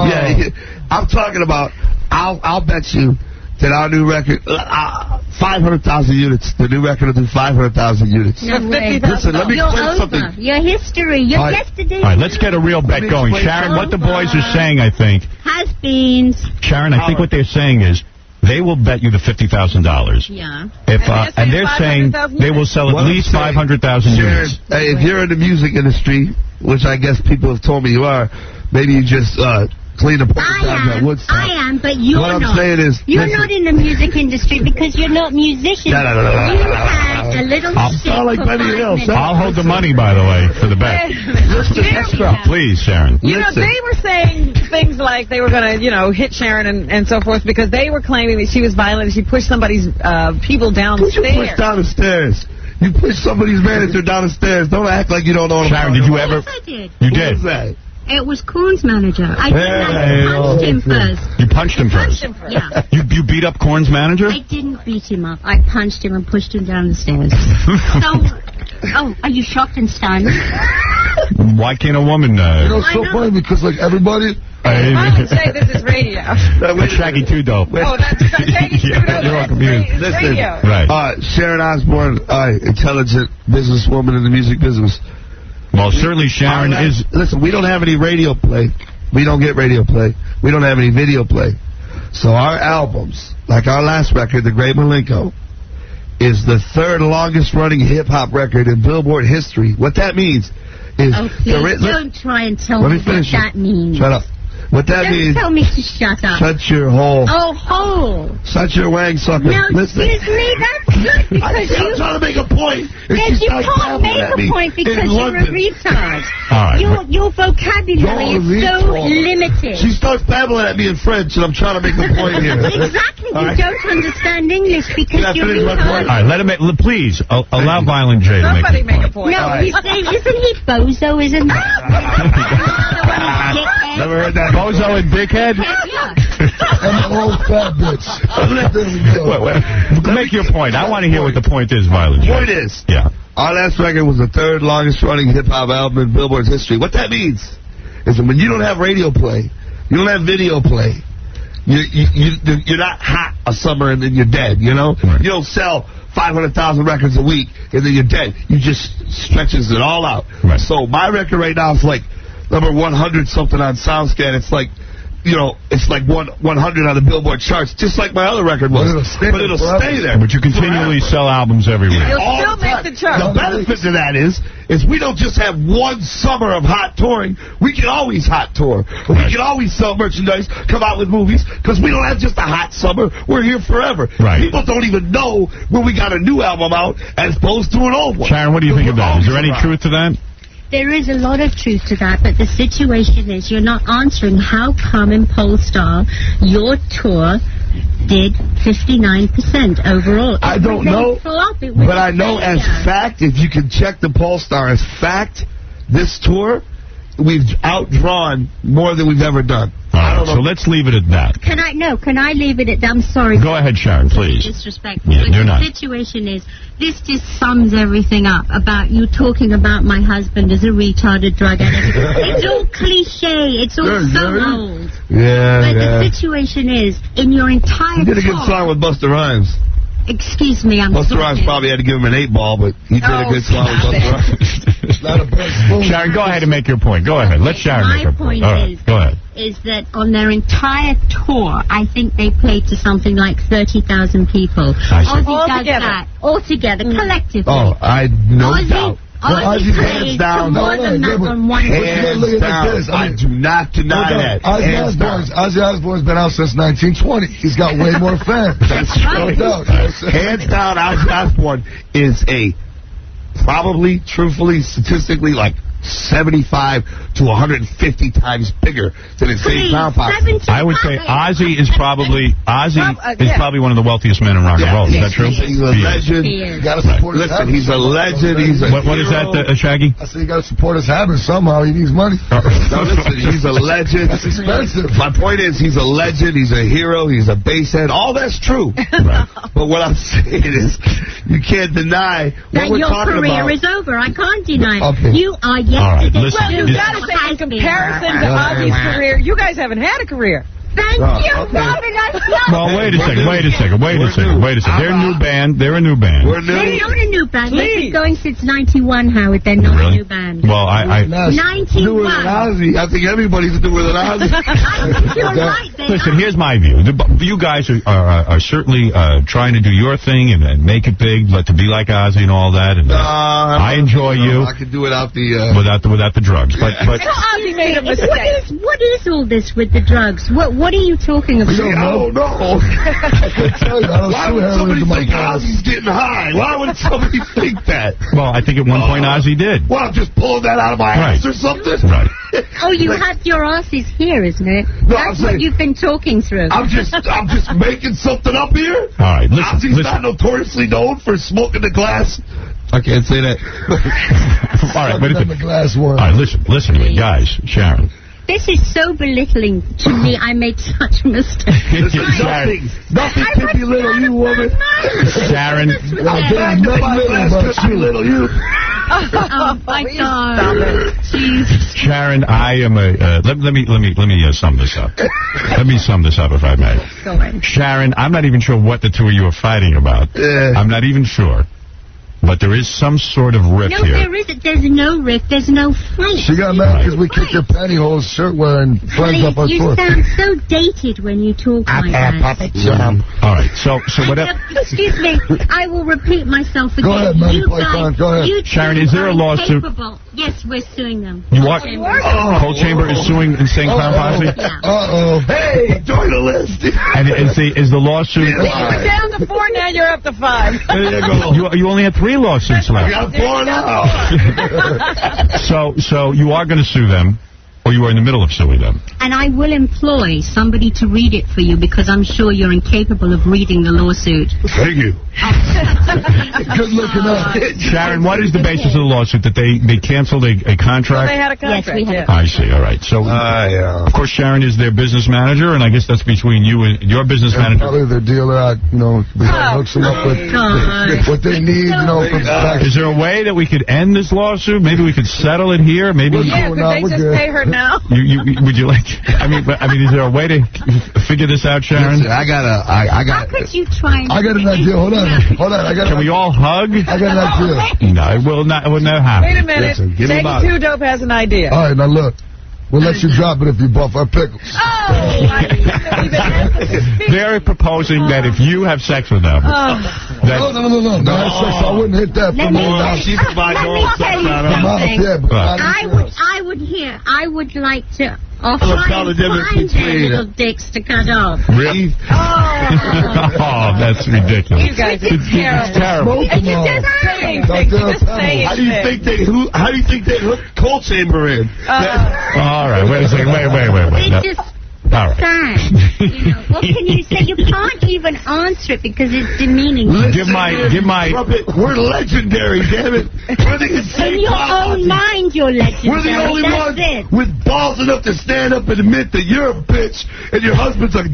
I: I'm talking about, I'll bet you that our new record, 500,000 units. The new record will do 500,000 units.
P: No way.
I: Listen, let me explain something.
P: Your history. Your yesterday.
A: All right, let's get a real bet going. Sharon, what the boys are saying, I think.
P: Has-beens.
A: Sharon, I think what they're saying is, they will bet you the $50,000.
P: Yeah.
A: And they're saying they will sell at least 500,000 units.
I: Hey, if you're in the music industry, which I guess people have told me you are, maybe you just clean the at Woodstock.
P: I am, but you're not.
I: What I'm saying is...
P: You're not in the music industry because you're not musicians.
I: No.
P: You had a little shit
I: like Benny Hill.
A: I'll hold the money, by the way, for the bet. Please, Sharon.
M: You know, they were saying things like they were going to, hit Sharon and so forth because they were claiming that she was violent and she pushed somebody's people down the stairs.
I: You pushed down the stairs? You pushed somebody's manager down the stairs. Don't act like you don't know what
A: Sharon, did you ever...
P: Yes, I did.
A: You did?
I: What was that?
P: It was Korn's manager. I punched him first.
A: You punched him first?
P: Yeah.
A: You beat up Korn's manager?
P: I didn't beat him up. I punched him and pushed him down the stairs. Are you shocked and stunned?
A: Why can't a woman...
J: it's so funny because, everybody...
M: I would say this is radio.
A: That's Shaggy too, though.
M: Oh, that's Shaggy too, though.
A: You're all confused.
I: Listen,
A: right.
I: Sharon Osbourne, intelligent businesswoman in the music business.
A: Well, certainly Sharon is...
I: Listen, we don't have any radio play. We don't get radio play. We don't have any video play. So our albums, like our last record, The Great Malenko, is the third longest running hip-hop record in Billboard history. What that means is...
P: Oh, please, don't try and tell me what that means.
I: Shut up. What that means...
P: Don't tell me to shut up.
I: Shut your hole.
P: Oh, hole.
I: Shut your wang sucker.
P: No,
I: listen.
P: excuse me, that's good because
I: I'm trying to make a point.
P: Yes, you can't make a point because you're a retard.
A: All right.
P: Your vocabulary is so limited.
I: She starts babbling at me in French, and I'm trying to make a point here.
P: Exactly. You don't understand English because you're retarded.
A: All right, let him please allow Violent J to make a point.
P: No, he's saying, isn't he bozo, isn't he?
I: Never heard that.
A: Bozo and dickhead?
P: Yeah.
J: I'm an old fat bitch.
A: Wait. Make your point. I want to hear what the point is, Violent J.
I: Point is,
A: our
I: last record was the third longest running hip-hop album in Billboard's history. What that means is that when you don't have radio play, you don't have video play, you're not hot a summer and then you're dead, you know? Right. You don't sell 500,000 records a week and then you're dead. You just stretches it all out.
A: Right.
I: So my record right now is like number 100-something on SoundScan. It's like, you know, it's like 100 on the Billboard charts, just like my other record was. But it'll stay there.
A: But you continually sell albums every week.
M: You'll still make the charts.
I: The benefit to that is we don't just have one summer of hot touring. We can always hot tour. We can always sell merchandise, come out with movies, because we don't have just a hot summer. We're here forever.
A: Right.
I: People don't even know when we got a new album out as opposed to an old one.
A: Sharon, what do you think of that? Is there any truth to that?
P: There is a lot of truth to that, but the situation is you're not answering how come in Polestar your tour did 59% overall.
I: I don't know, but I know as fact, if you can check the Polestar as fact, this tour, we've outdrawn more than we've ever done.
A: All right, so let's leave it at that.
P: Can I leave it at that? I'm sorry.
A: Go ahead, Sharon, please.
P: Disrespectful.
A: Yeah, you're not.
P: The situation is, this just sums everything up about you talking about my husband as a retarded drug addict. It's all cliche. It's all so old.
I: Yeah,
P: but the situation is, in your entire
I: You did a good song with Busta Rhymes.
P: Excuse me, I'm
I: Busta Rhymes probably had to give him an 8-ball, but he did a good song with Busta Rhymes.
A: Sharon, go ahead and make your point. Go ahead. Let Sharon make her point. All right, go ahead.
P: Is that on their entire tour, I think they played to something like 30,000 people. Altogether, collectively.
I: Oh, I no doubt.
P: Ozzy played more than that on one
I: hands down. I do not deny that.
J: Ozzy Osbourne's been out since 1920. He's got way more fans.
I: That's right. Hands down, Ozzy Osbourne is probably, truthfully, statistically, like 75 to 150 times bigger than his same Clown Posse.
A: I would say Ozzy is probably one of the wealthiest men in rock and roll. Is that true?
I: He's a legend.
J: You gotta support his habits.
I: Listen, he's a legend. He's a
A: what is that, Shaggy?
J: I said you gotta support his habits somehow. He needs money.
I: No, listen, he's a legend.
J: That's expensive.
I: My point is, he's a legend. He's a hero. He's a basshead. All that's true.
A: Right.
I: But what I'm saying is, you can't deny what we're talking about.
P: Your career is over. I can't deny it.
I: Okay.
P: You are
A: Right, listen,
M: well, you got to say, in comparison to Ozzy's career, you guys haven't had a career.
P: Thank you, Robin.
A: Well, wait a second. They're a new band. We're new.
P: They're not a new band. They've been going since 91, Howard. They're not a new band.
A: Well,
P: 91.
I: Newer than Ozzy. I think everybody's newer than Ozzy.
P: You're right.
A: Listen, here's my view. You guys are certainly trying to do your thing and make it big, to be like Ozzy and all that. And I enjoy you.
I: I can do it without
A: the drugs. But
M: Ozzy made a mistake.
P: What is all this with the drugs? What are you talking about?
I: I don't know. Why would somebody think Ozzy's getting high? Why would somebody think that?
A: Well, I think at one point Ozzy did.
I: Well, I'm just pulling that out of my ass or something?
A: Right.
P: Oh, you have your asses here, isn't it?
I: No,
P: That's what you've been talking through.
I: I'm just making something up here.
A: All right,
I: Ozzy's not notoriously known for smoking the glass. I can't say that.
A: All right, but
J: the glass one.
A: All right, listen to me, guys. Sharon.
P: This is so belittling to me. I made such a mistake.
I: Nothing can belittle you, woman.
A: Sharon.
I: Belittle you.
P: Oh my God! Jesus.
A: Sharon, I am let me sum this up. Let me sum this up, if I may.
P: Go ahead.
A: Sharon, I'm not even sure what the two of you are fighting about. I'm not even sure. But there is some sort of rift
P: No,
A: here.
P: there isn't. There's no rift. There's no fight.
J: She got mad because we kicked her pantyhose, shirt wearing, flags up our
P: You
J: tour.
P: sound so dated when you talk like that.
A: All right, so whatever.
P: Excuse me. I will repeat myself again.
J: Go ahead, Matty Python. Go ahead.
A: Sharon, is there a lawsuit?
P: Capable. Yes, we're suing them.
A: You what? Cold Chamber is suing Insane Clown Posse?
J: Uh-oh. Hey, join the list.
A: And is the lawsuit...
M: You were down to 4, now you're up to 5.
A: There you go. You only had 3 lawsuits left.
J: I got 4 now.
A: So you are going to sue them, or you are in the middle of suing them?
P: And I will employ somebody to read it for you because I'm sure you're incapable of reading the lawsuit.
J: Thank you. Good looking up.
A: Sharon, what is the basis of the lawsuit? That they canceled a contract?
M: Well, they had a contract.
P: Yes, we had
A: I see. All right. So, of course, Sharon is their business manager, and I guess that's between you and your business manager.
J: Probably their dealer. Hooks them up with what they need.
A: Is there a way that we could end this lawsuit? Maybe we could settle it here. Maybe.
M: Yeah, could they just pay her now?
A: Would you like? I mean, is there a way to figure this out, Sharon?
J: Listen, I got.
P: How could you try and...
J: I got an idea. Hold on.
A: Can we all hug?
J: I got an idea.
A: No, it will never happen.
M: Wait a minute. Take 2 Dope has an idea.
J: All right, now look. We'll let you drop it if you buff our pickles.
A: They're proposing that if you have sex with them...
J: No. I wouldn't hit that for more.
P: She provides all sex out of I would like to offer little dicks to cut off.
A: Really? Oh, that's ridiculous.
M: You guys are terrible. And you just saying things.
I: How do you think they hook Cold Chamber in?
A: All right, wait a second. Wait. No. All right.
P: What can you say? You can't even answer it because it's demeaning.
A: Give my.
I: We're legendary, damn it. We're the Insane
P: In your own mind, you're legendary.
I: We're the only ones with balls enough to stand up and admit that you're a bitch and your husband's a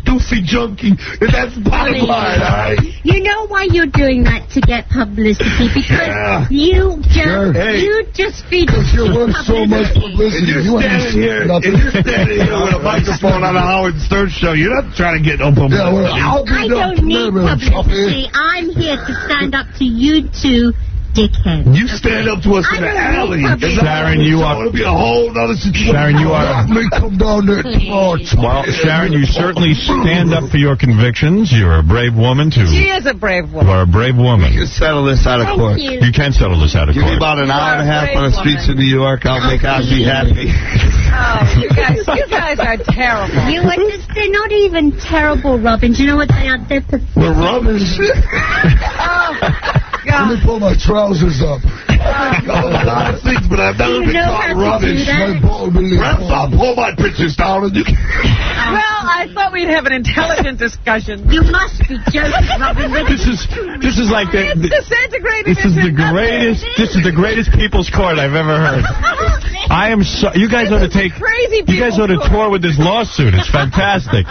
I: goofy junkie. And that's the bottom line, all right?
P: You know why you're doing that to get publicity? Because you just feed
J: you're worth so much publicity.
I: And you're standing here with a microphone on a Howard Stern show. You're not trying to get no publicity.
P: I don't need publicity. I'm here to stand up to you two dickheads.
I: You stand up to us in the alley.
A: Sharon, you are...
I: It'll be a whole other situation.
A: Sharon, you are...
J: Come down there tomorrow.
A: Well, Sharon, you certainly stand up for your convictions. You're a brave woman, too.
M: She is a brave woman.
A: You are a brave woman.
I: You can settle this out of court.
P: You
A: can settle this out of court.
I: Give me about an hour and a half on the streets of New York. I'll make Ozzy happy.
M: Oh, you guys are terrible.
P: They're not even terrible, Robin. Do you know what they are? They're pathetic.
I: We're rubbish.
J: Let me pull my trousers up.
I: A lot of things, but I've never been called rubbish. I'll pull my pictures down and you can...
M: Well, I thought we'd have an intelligent discussion.
P: You must be joking, Robin.
A: This is like the
M: disintegrated.
A: This is the greatest people's court I've ever heard. I am so. You guys ought to take. You guys ought to tour with this lawsuit. It's fantastic.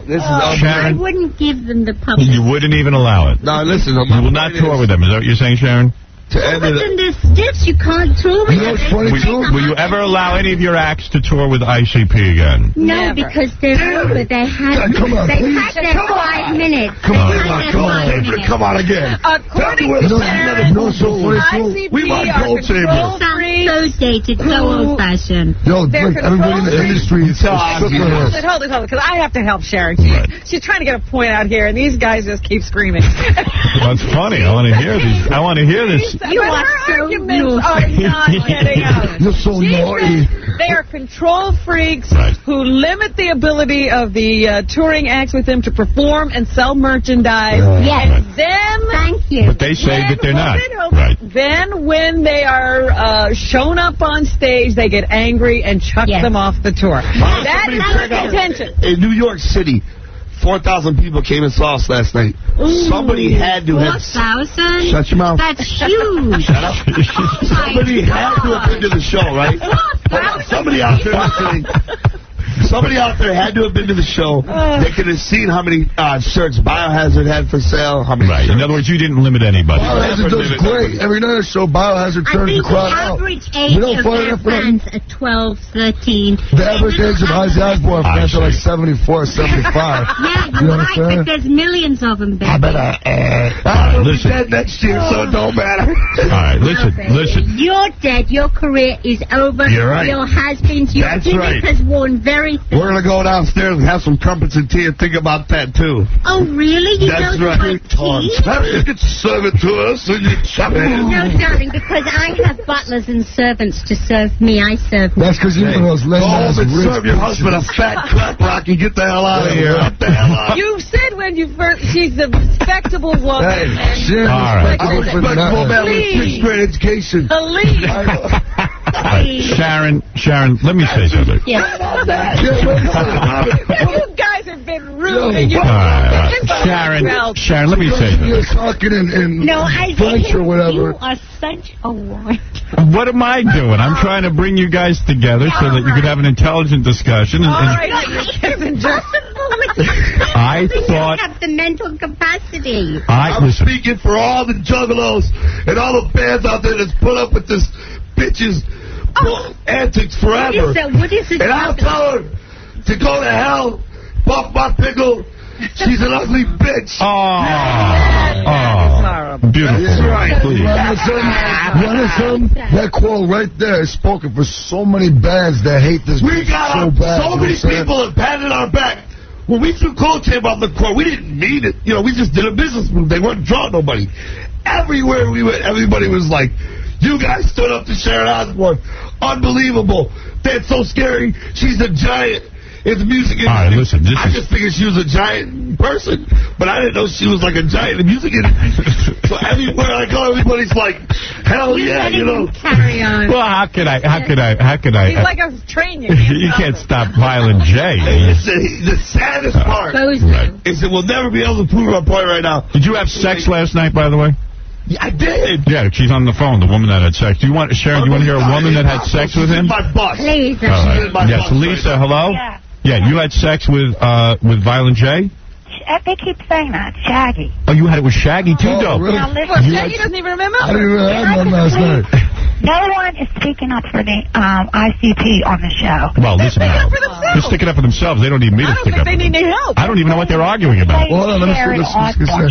I: This is
P: I wouldn't give them the public.
A: You wouldn't even allow it.
I: No, listen.
A: You will not tour with them. Is that what you're saying, Sharon?
P: They're stiffs. You can't tour with them.
A: Will you ever allow any of your acts to tour with ICP again?
P: No, because they're over. They had their 5 minutes.
I: Come on again.
M: According to Sharon, ICP
I: we want Cold Chamber.
P: So dated, so old-fashioned.
J: Everybody in the industry is
M: Hold it, because I have to help Sharon. She's trying to get a point out here, and these guys just keep screaming.
A: That's funny. I want to hear these. I want to hear this.
P: You are so
M: arguments are not getting out.
J: You're so naughty.
M: They are control freaks who limit the ability of the touring acts with them to perform and sell merchandise.
P: Yes.
M: And then...
P: Thank you.
A: But they say that they're not.
M: Then when they are shown up on stage, they get angry and chuck them off the tour. That's contention.
I: In New York City, 4,000 people came and saw us last night. Somebody had to have...
P: 4,000?
I: Shut your mouth.
P: That's huge.
I: Shut up. Somebody had to have been to the show, right? Somebody out there listening. Somebody out there had to have been to the show. They could have seen how many shirts Biohazard had for sale. How many shirts.
A: In other words, you didn't limit anybody.
J: Biohazard does great. Every night of the show, Biohazard turns the crowd out.
P: The average age of their fans are 12, 13.
J: The average age of Ozzy Osbourne fans are like 74, 75.
P: Yeah, you're right, but there's millions of them, baby.
I: I bet I'll be dead next year, so it don't matter.
A: All right, listen.
P: You're dead. Your career is over.
I: You're right.
P: Your husband, your gimmick has worn very thin.
I: We're going to go downstairs and have some crumpets and tea and think about that, too.
P: Oh, really? You
I: That's
P: don't
I: right.
P: like tea?
I: You can serve it to us and you chop it in.
P: No, darling, because I have butlers and servants to serve me. I serve me.
J: That's because you're one of those
I: Go home and serve your husband a fat crack rock and get the hell out of here. Get the hell out.
M: You said when you first, she's a respectable woman.
J: Hey,
A: all right.
I: I'm a respectable man with a 6th grade education.
A: Sharon, let me say something.
M: You guys have been rude.
A: Sharon, let me say something.
J: You're talking in French or whatever.
P: You are such a whore.
A: What am I doing? I'm trying to bring you guys together so that you could have an intelligent discussion.
P: I
A: thought...
P: You have the mental capacity.
I: I'm speaking for all the juggalos and all the fans out there that's put up with this bitch's antics forever.
P: What is it?
I: And I'll tell her to go to hell, buff my pickle. She's an ugly bitch.
A: Beautiful.
J: That's right. That quote right there is spoken for so many bands that hate this.
I: We got
J: so bad.
I: So many people have patted our back. When we threw Cold Chamber on the court, we didn't mean it. You know, we just did a business move. They weren't drawing nobody. Everywhere we went, everybody was like, you guys stood up to Sharon Osbourne. Unbelievable. That's so scary. She's a giant in the music industry.
A: All right, listen.
I: I just figured she was a giant person, but I didn't know she was like a giant in the music industry. So everywhere I go, everybody's like, hell yeah, you know.
M: Carry on.
A: Well, how could I?
M: He's like a train.
A: You can't stop Violent J.
I: The saddest part is that we'll never be able to prove our point right now.
A: Did you have sex last night, by the way?
I: Yeah, I did.
A: Yeah, she's on the phone, the woman that had sex. Do you want, Sharon, you want to hear a woman that had sex with him?
I: My boss.
P: Please.
A: Yes, Lisa, hello? Yeah, you had sex with Violent J?
F: They keep saying that. Shaggy.
A: Oh, you had it with Shaggy, too, though.
J: Really?
F: Now, listen.
M: Well, Shaggy doesn't even remember?
J: I didn't even have one last night.
F: No one is speaking up for the ICP on the show.
A: Well, listen now. They're sticking up for themselves. They don't need me to stick up for them.
M: They need help.
A: I don't even know what they're arguing about.
J: Hold on,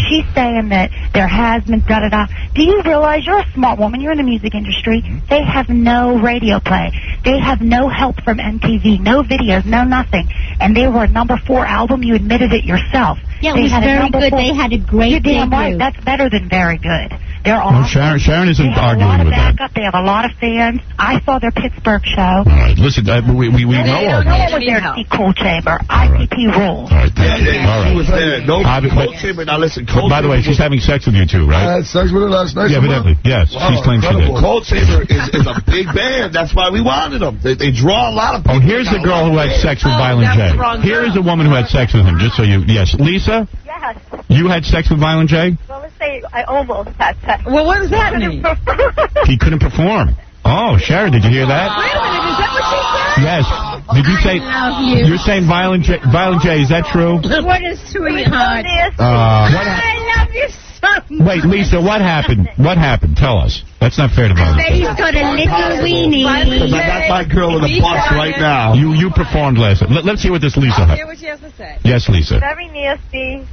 F: She's saying that there has been da-da-da. Do you realize you're a smart woman? You're in the music industry. They have no radio play. They have no help from MTV, no videos, no nothing. And they were a #4 album. You admitted it yourself.
P: Yeah, it was very good. They had a great debut.
F: You're damn right. That's better than very good. They're
A: well, Sharon isn't arguing with that.
F: They have a lot of fans. I saw their Pittsburgh show.
A: All right, listen, we know all
F: No
A: that.
F: one was there to see Cold Chamber. ICP rules.
A: All right,
I: She was there. No Cold Chamber. Now listen, Cold
A: by the way, she's having sex with you too, right?
J: I had sex with her last night.
A: Yeah, evidently. Yes, she's claimed she did.
I: Cold Chamber is a big band. That's why we wanted them. They draw a lot of people.
A: Oh, here's the girl who had sex with Violent J. Here is a woman who had sex with him, just so you... Yes. Lisa?
F: Yes.
A: You had sex with Violent J?
F: Well, let's say I almost had sex.
M: Well, what does that mean?
A: He couldn't perform. Oh, Sharon, did you hear that?
M: Wait a minute, is that what she said?
A: Yes. Did you say... You're saying Violent J, is that true?
P: What a sweetheart.
A: I
P: love you so much.
A: Wait, Lisa, what happened? What happened? Tell us. That's not fair to Violent J.
P: He's got a little weenie.
I: Because I got my girl in the bus right now.
A: You performed last night. Let's hear what this Lisa had.
M: Hear what she has to say.
A: Yes, Lisa.
F: Very nasty.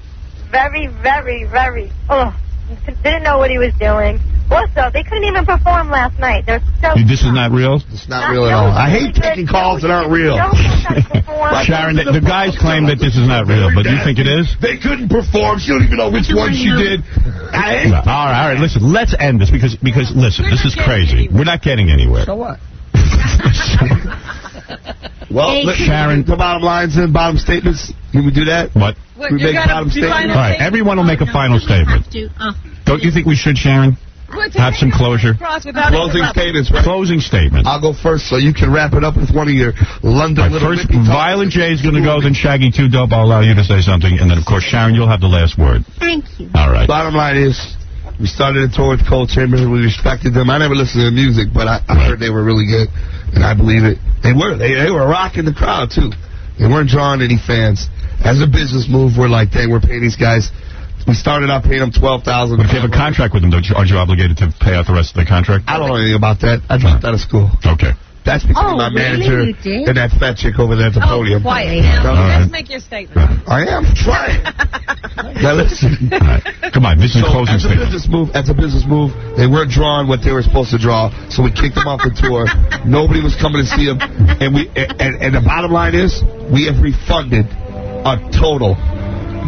F: Very, very, very. Oh, didn't know what he was doing. Also, they couldn't even perform last night. They're so.
A: This is not real?
I: It's not real at all. I hate taking calls that aren't real.
A: Sharon, the guys claim that this is not real, but you think it is?
I: They couldn't perform. She don't even know which one she did.
A: All right. Listen, let's end this because listen, this is crazy. We're not getting anywhere.
I: So what? Well,
A: Sharon,
I: the bottom lines and bottom statements. Can we do that?
A: What?
I: We make bottom statements.
A: All right, everyone will make a final statement. Don't you think we should, Sharon? Have some closure.
I: Closing statements, right?
A: Closing statements.
I: I'll go first so you can wrap it up with one of your London little
A: first, Violent J is going to go, then Shaggy 2 Dope. I'll allow you to say something. And then, of course, Sharon, you'll have the last word.
P: Thank you.
A: All right.
I: Bottom line is, we started a tour with Cold Chamber and we respected them. I never listened to their music, but I heard they were really good, and I believe it. They were. They were rocking the crowd, too. They weren't drawing any fans. As a business move, we're like, dang, we're paying these guys. We started out paying them $12,000.
A: But if you have a contract with them, aren't you obligated to pay out the rest of the contract?
I: I don't know anything about that. I dropped out of school.
A: Okay.
I: That's between my manager and that fat chick over there at the podium.
M: Quiet now. Let's make your statement.
I: I am trying. Now listen.
A: All right. Come on, this is a closing statement.
I: As a business move, they weren't drawing what they were supposed to draw, so we kicked them off the tour. Nobody was coming to see them, and the bottom line is, we have refunded a total,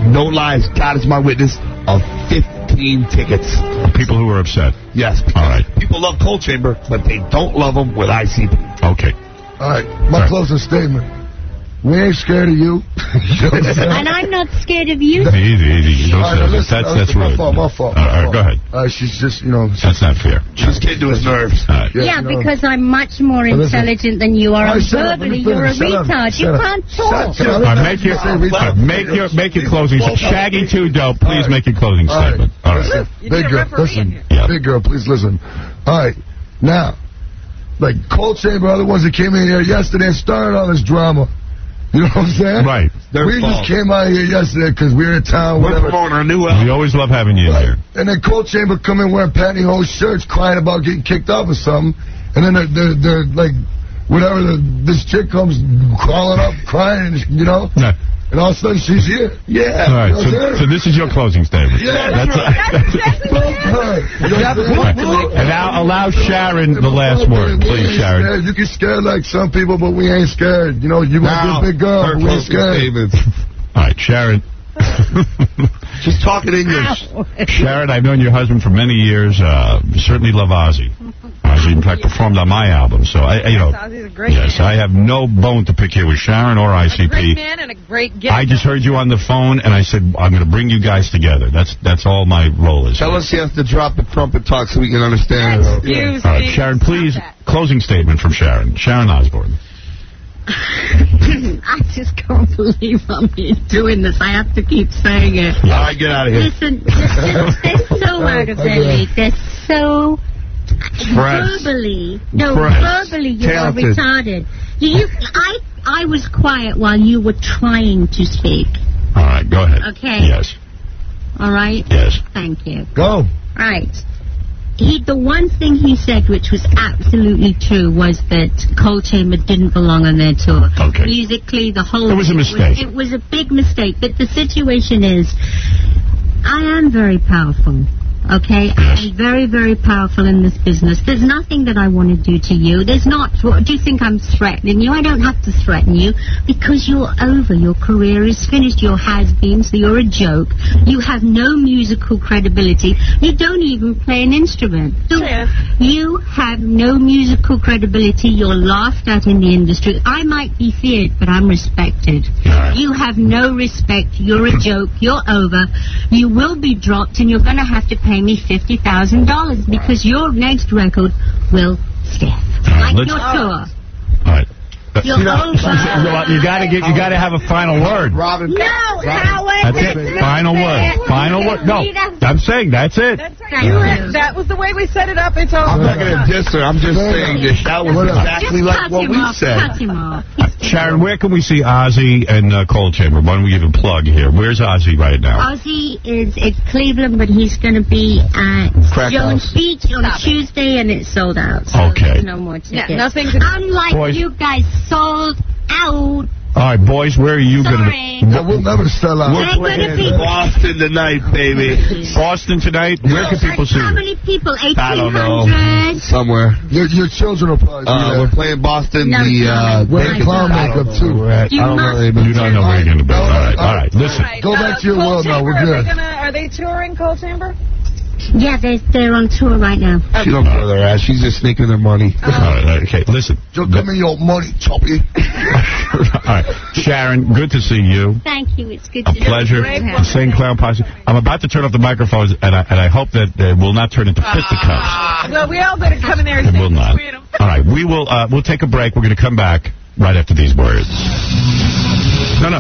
I: no lies, God is my witness, of 15 tickets.
A: People who are upset.
I: Yes.
A: All right.
I: People love Cold Chamber, but they don't love them with ICP.
A: Okay.
J: All right. My closing statement. We ain't scared of you.
P: And I'm not scared of you.
A: Easy. That's rude.
J: My fault.
A: All right, go ahead.
J: She's just,
A: That's not fair.
I: She's getting to his nerves.
A: Right.
P: Yeah, because I'm much more intelligent than you are. And verbally, you're a retard. You can't talk.
A: All right, make your closing statement. Shaggy Too Dope, please make your closing statement. All right.
J: Big girl, listen. Big girl, please listen. All right. Now, like Cold Chamber, other ones that came in here yesterday and started all this drama. You know what I'm saying?
A: Right.
J: We just came out here yesterday because we were in town.
I: We're promoting our new album.
A: We always love having you in here.
J: And then Cold Chamber come in wearing pantyhose shirts, crying about getting kicked off or something. And then they're like, whatever, this chick comes crawling up, crying,
A: Yeah.
J: And all of a sudden she's here. Yeah.
A: All right, so this is your closing statement.
J: Yeah.
A: That's And now allow Sharon the last word, please, Sharon.
J: You get scared like some people, but we ain't scared. You want to be a big girl, but we ain't scared.
A: All right, Sharon.
I: She's talking English.
A: Sharon, I've known your husband for many years. Certainly love Ozzy. Ozzy, in fact, performed on my album. So,
M: Ozzy's a great man.
A: I have no bone to pick here with Sharon or ICP.
M: A great man and a great gift.
A: I just heard you on the phone, and I said, I'm going to bring you guys together. That's all my role is.
I: Tell us you have to drop the trumpet talk so we can understand.
A: All right, Sharon, please, closing statement from Sharon. Sharon Osbourne.
P: I just can't believe I'm doing this. I have to keep saying it.
I: All right, get out of here.
P: Listen, they're so out of their league. They're so verbally. No, verbally you are retarded. I was quiet while you were trying to speak.
A: All right, go ahead.
P: Okay.
A: Yes.
P: All right?
A: Yes.
P: Thank you.
J: Go.
P: Right. The one thing he said, which was absolutely true, was that Cold Chamber didn't belong on their tour.
A: Okay.
P: Musically, the whole...
A: It was a mistake.
P: It was a big mistake. But the situation is, I am very powerful. Okay? I'm very, very powerful in this business. There's nothing that I want to do to you. There's not... Do you think I'm threatening you? I don't have to threaten you because you're over. Your career is finished. You're has-been, so you're a joke. You have no musical credibility. You don't even play an instrument. You have no musical credibility. You're laughed at in the industry. I might be feared, but I'm respected. You have no respect. You're a joke. You're over. You will be dropped, and you're going to have to pay me $50,000 because your next record will stiff. Like your tour.
A: All right.
P: You're over.
A: You got to have a final word.
I: Robin.
P: No, Howard.
A: That's it. Final word. Final word. No, I'm saying that's it.
M: That was the way we set it up. It's over.
I: I'm not going to diss her. I'm just saying that was exactly like what we said.
P: Cut him off.
A: Sharon, where can we see Ozzy and Cold Chamber? Why don't we give a plug here? Where's Ozzy right now?
P: Ozzy is at Cleveland, but he's going to be at Jones Beach on Tuesday, and it's sold out. So
A: okay.
P: No more tickets.
M: Yeah, nothing to
P: Unlike you guys sold out.
A: All right, boys, where are you going to be?
J: We'll never sell out.
I: We're playing Boston tonight, baby.
A: Boston tonight? Where can people see you?
P: How many people? 1,800?
I: I don't know. Somewhere.
J: Your children will probably be there.
I: We're playing Boston.
J: Wearing clown makeup, too.
A: I don't know. You don't know where you're going to be. All right. Listen.
J: Go back to your world now. We're good.
M: Are they touring Cold Chamber?
P: Yeah, they're on tour right now.
I: She don't know their ass. She's just sneaking their money.
A: All right, okay, listen.
J: Just give me your money, Choppy.
A: All right, Sharon, good to see you.
P: Thank you. It's good to
A: see you. A pleasure. Insane Clown Posse. I'm about to turn off the microphones, and I hope that it will not turn into fisticuffs.
M: Well, we all better come in there and
A: it will not. All right, we'll take a break. We're going to come back right after these words. No.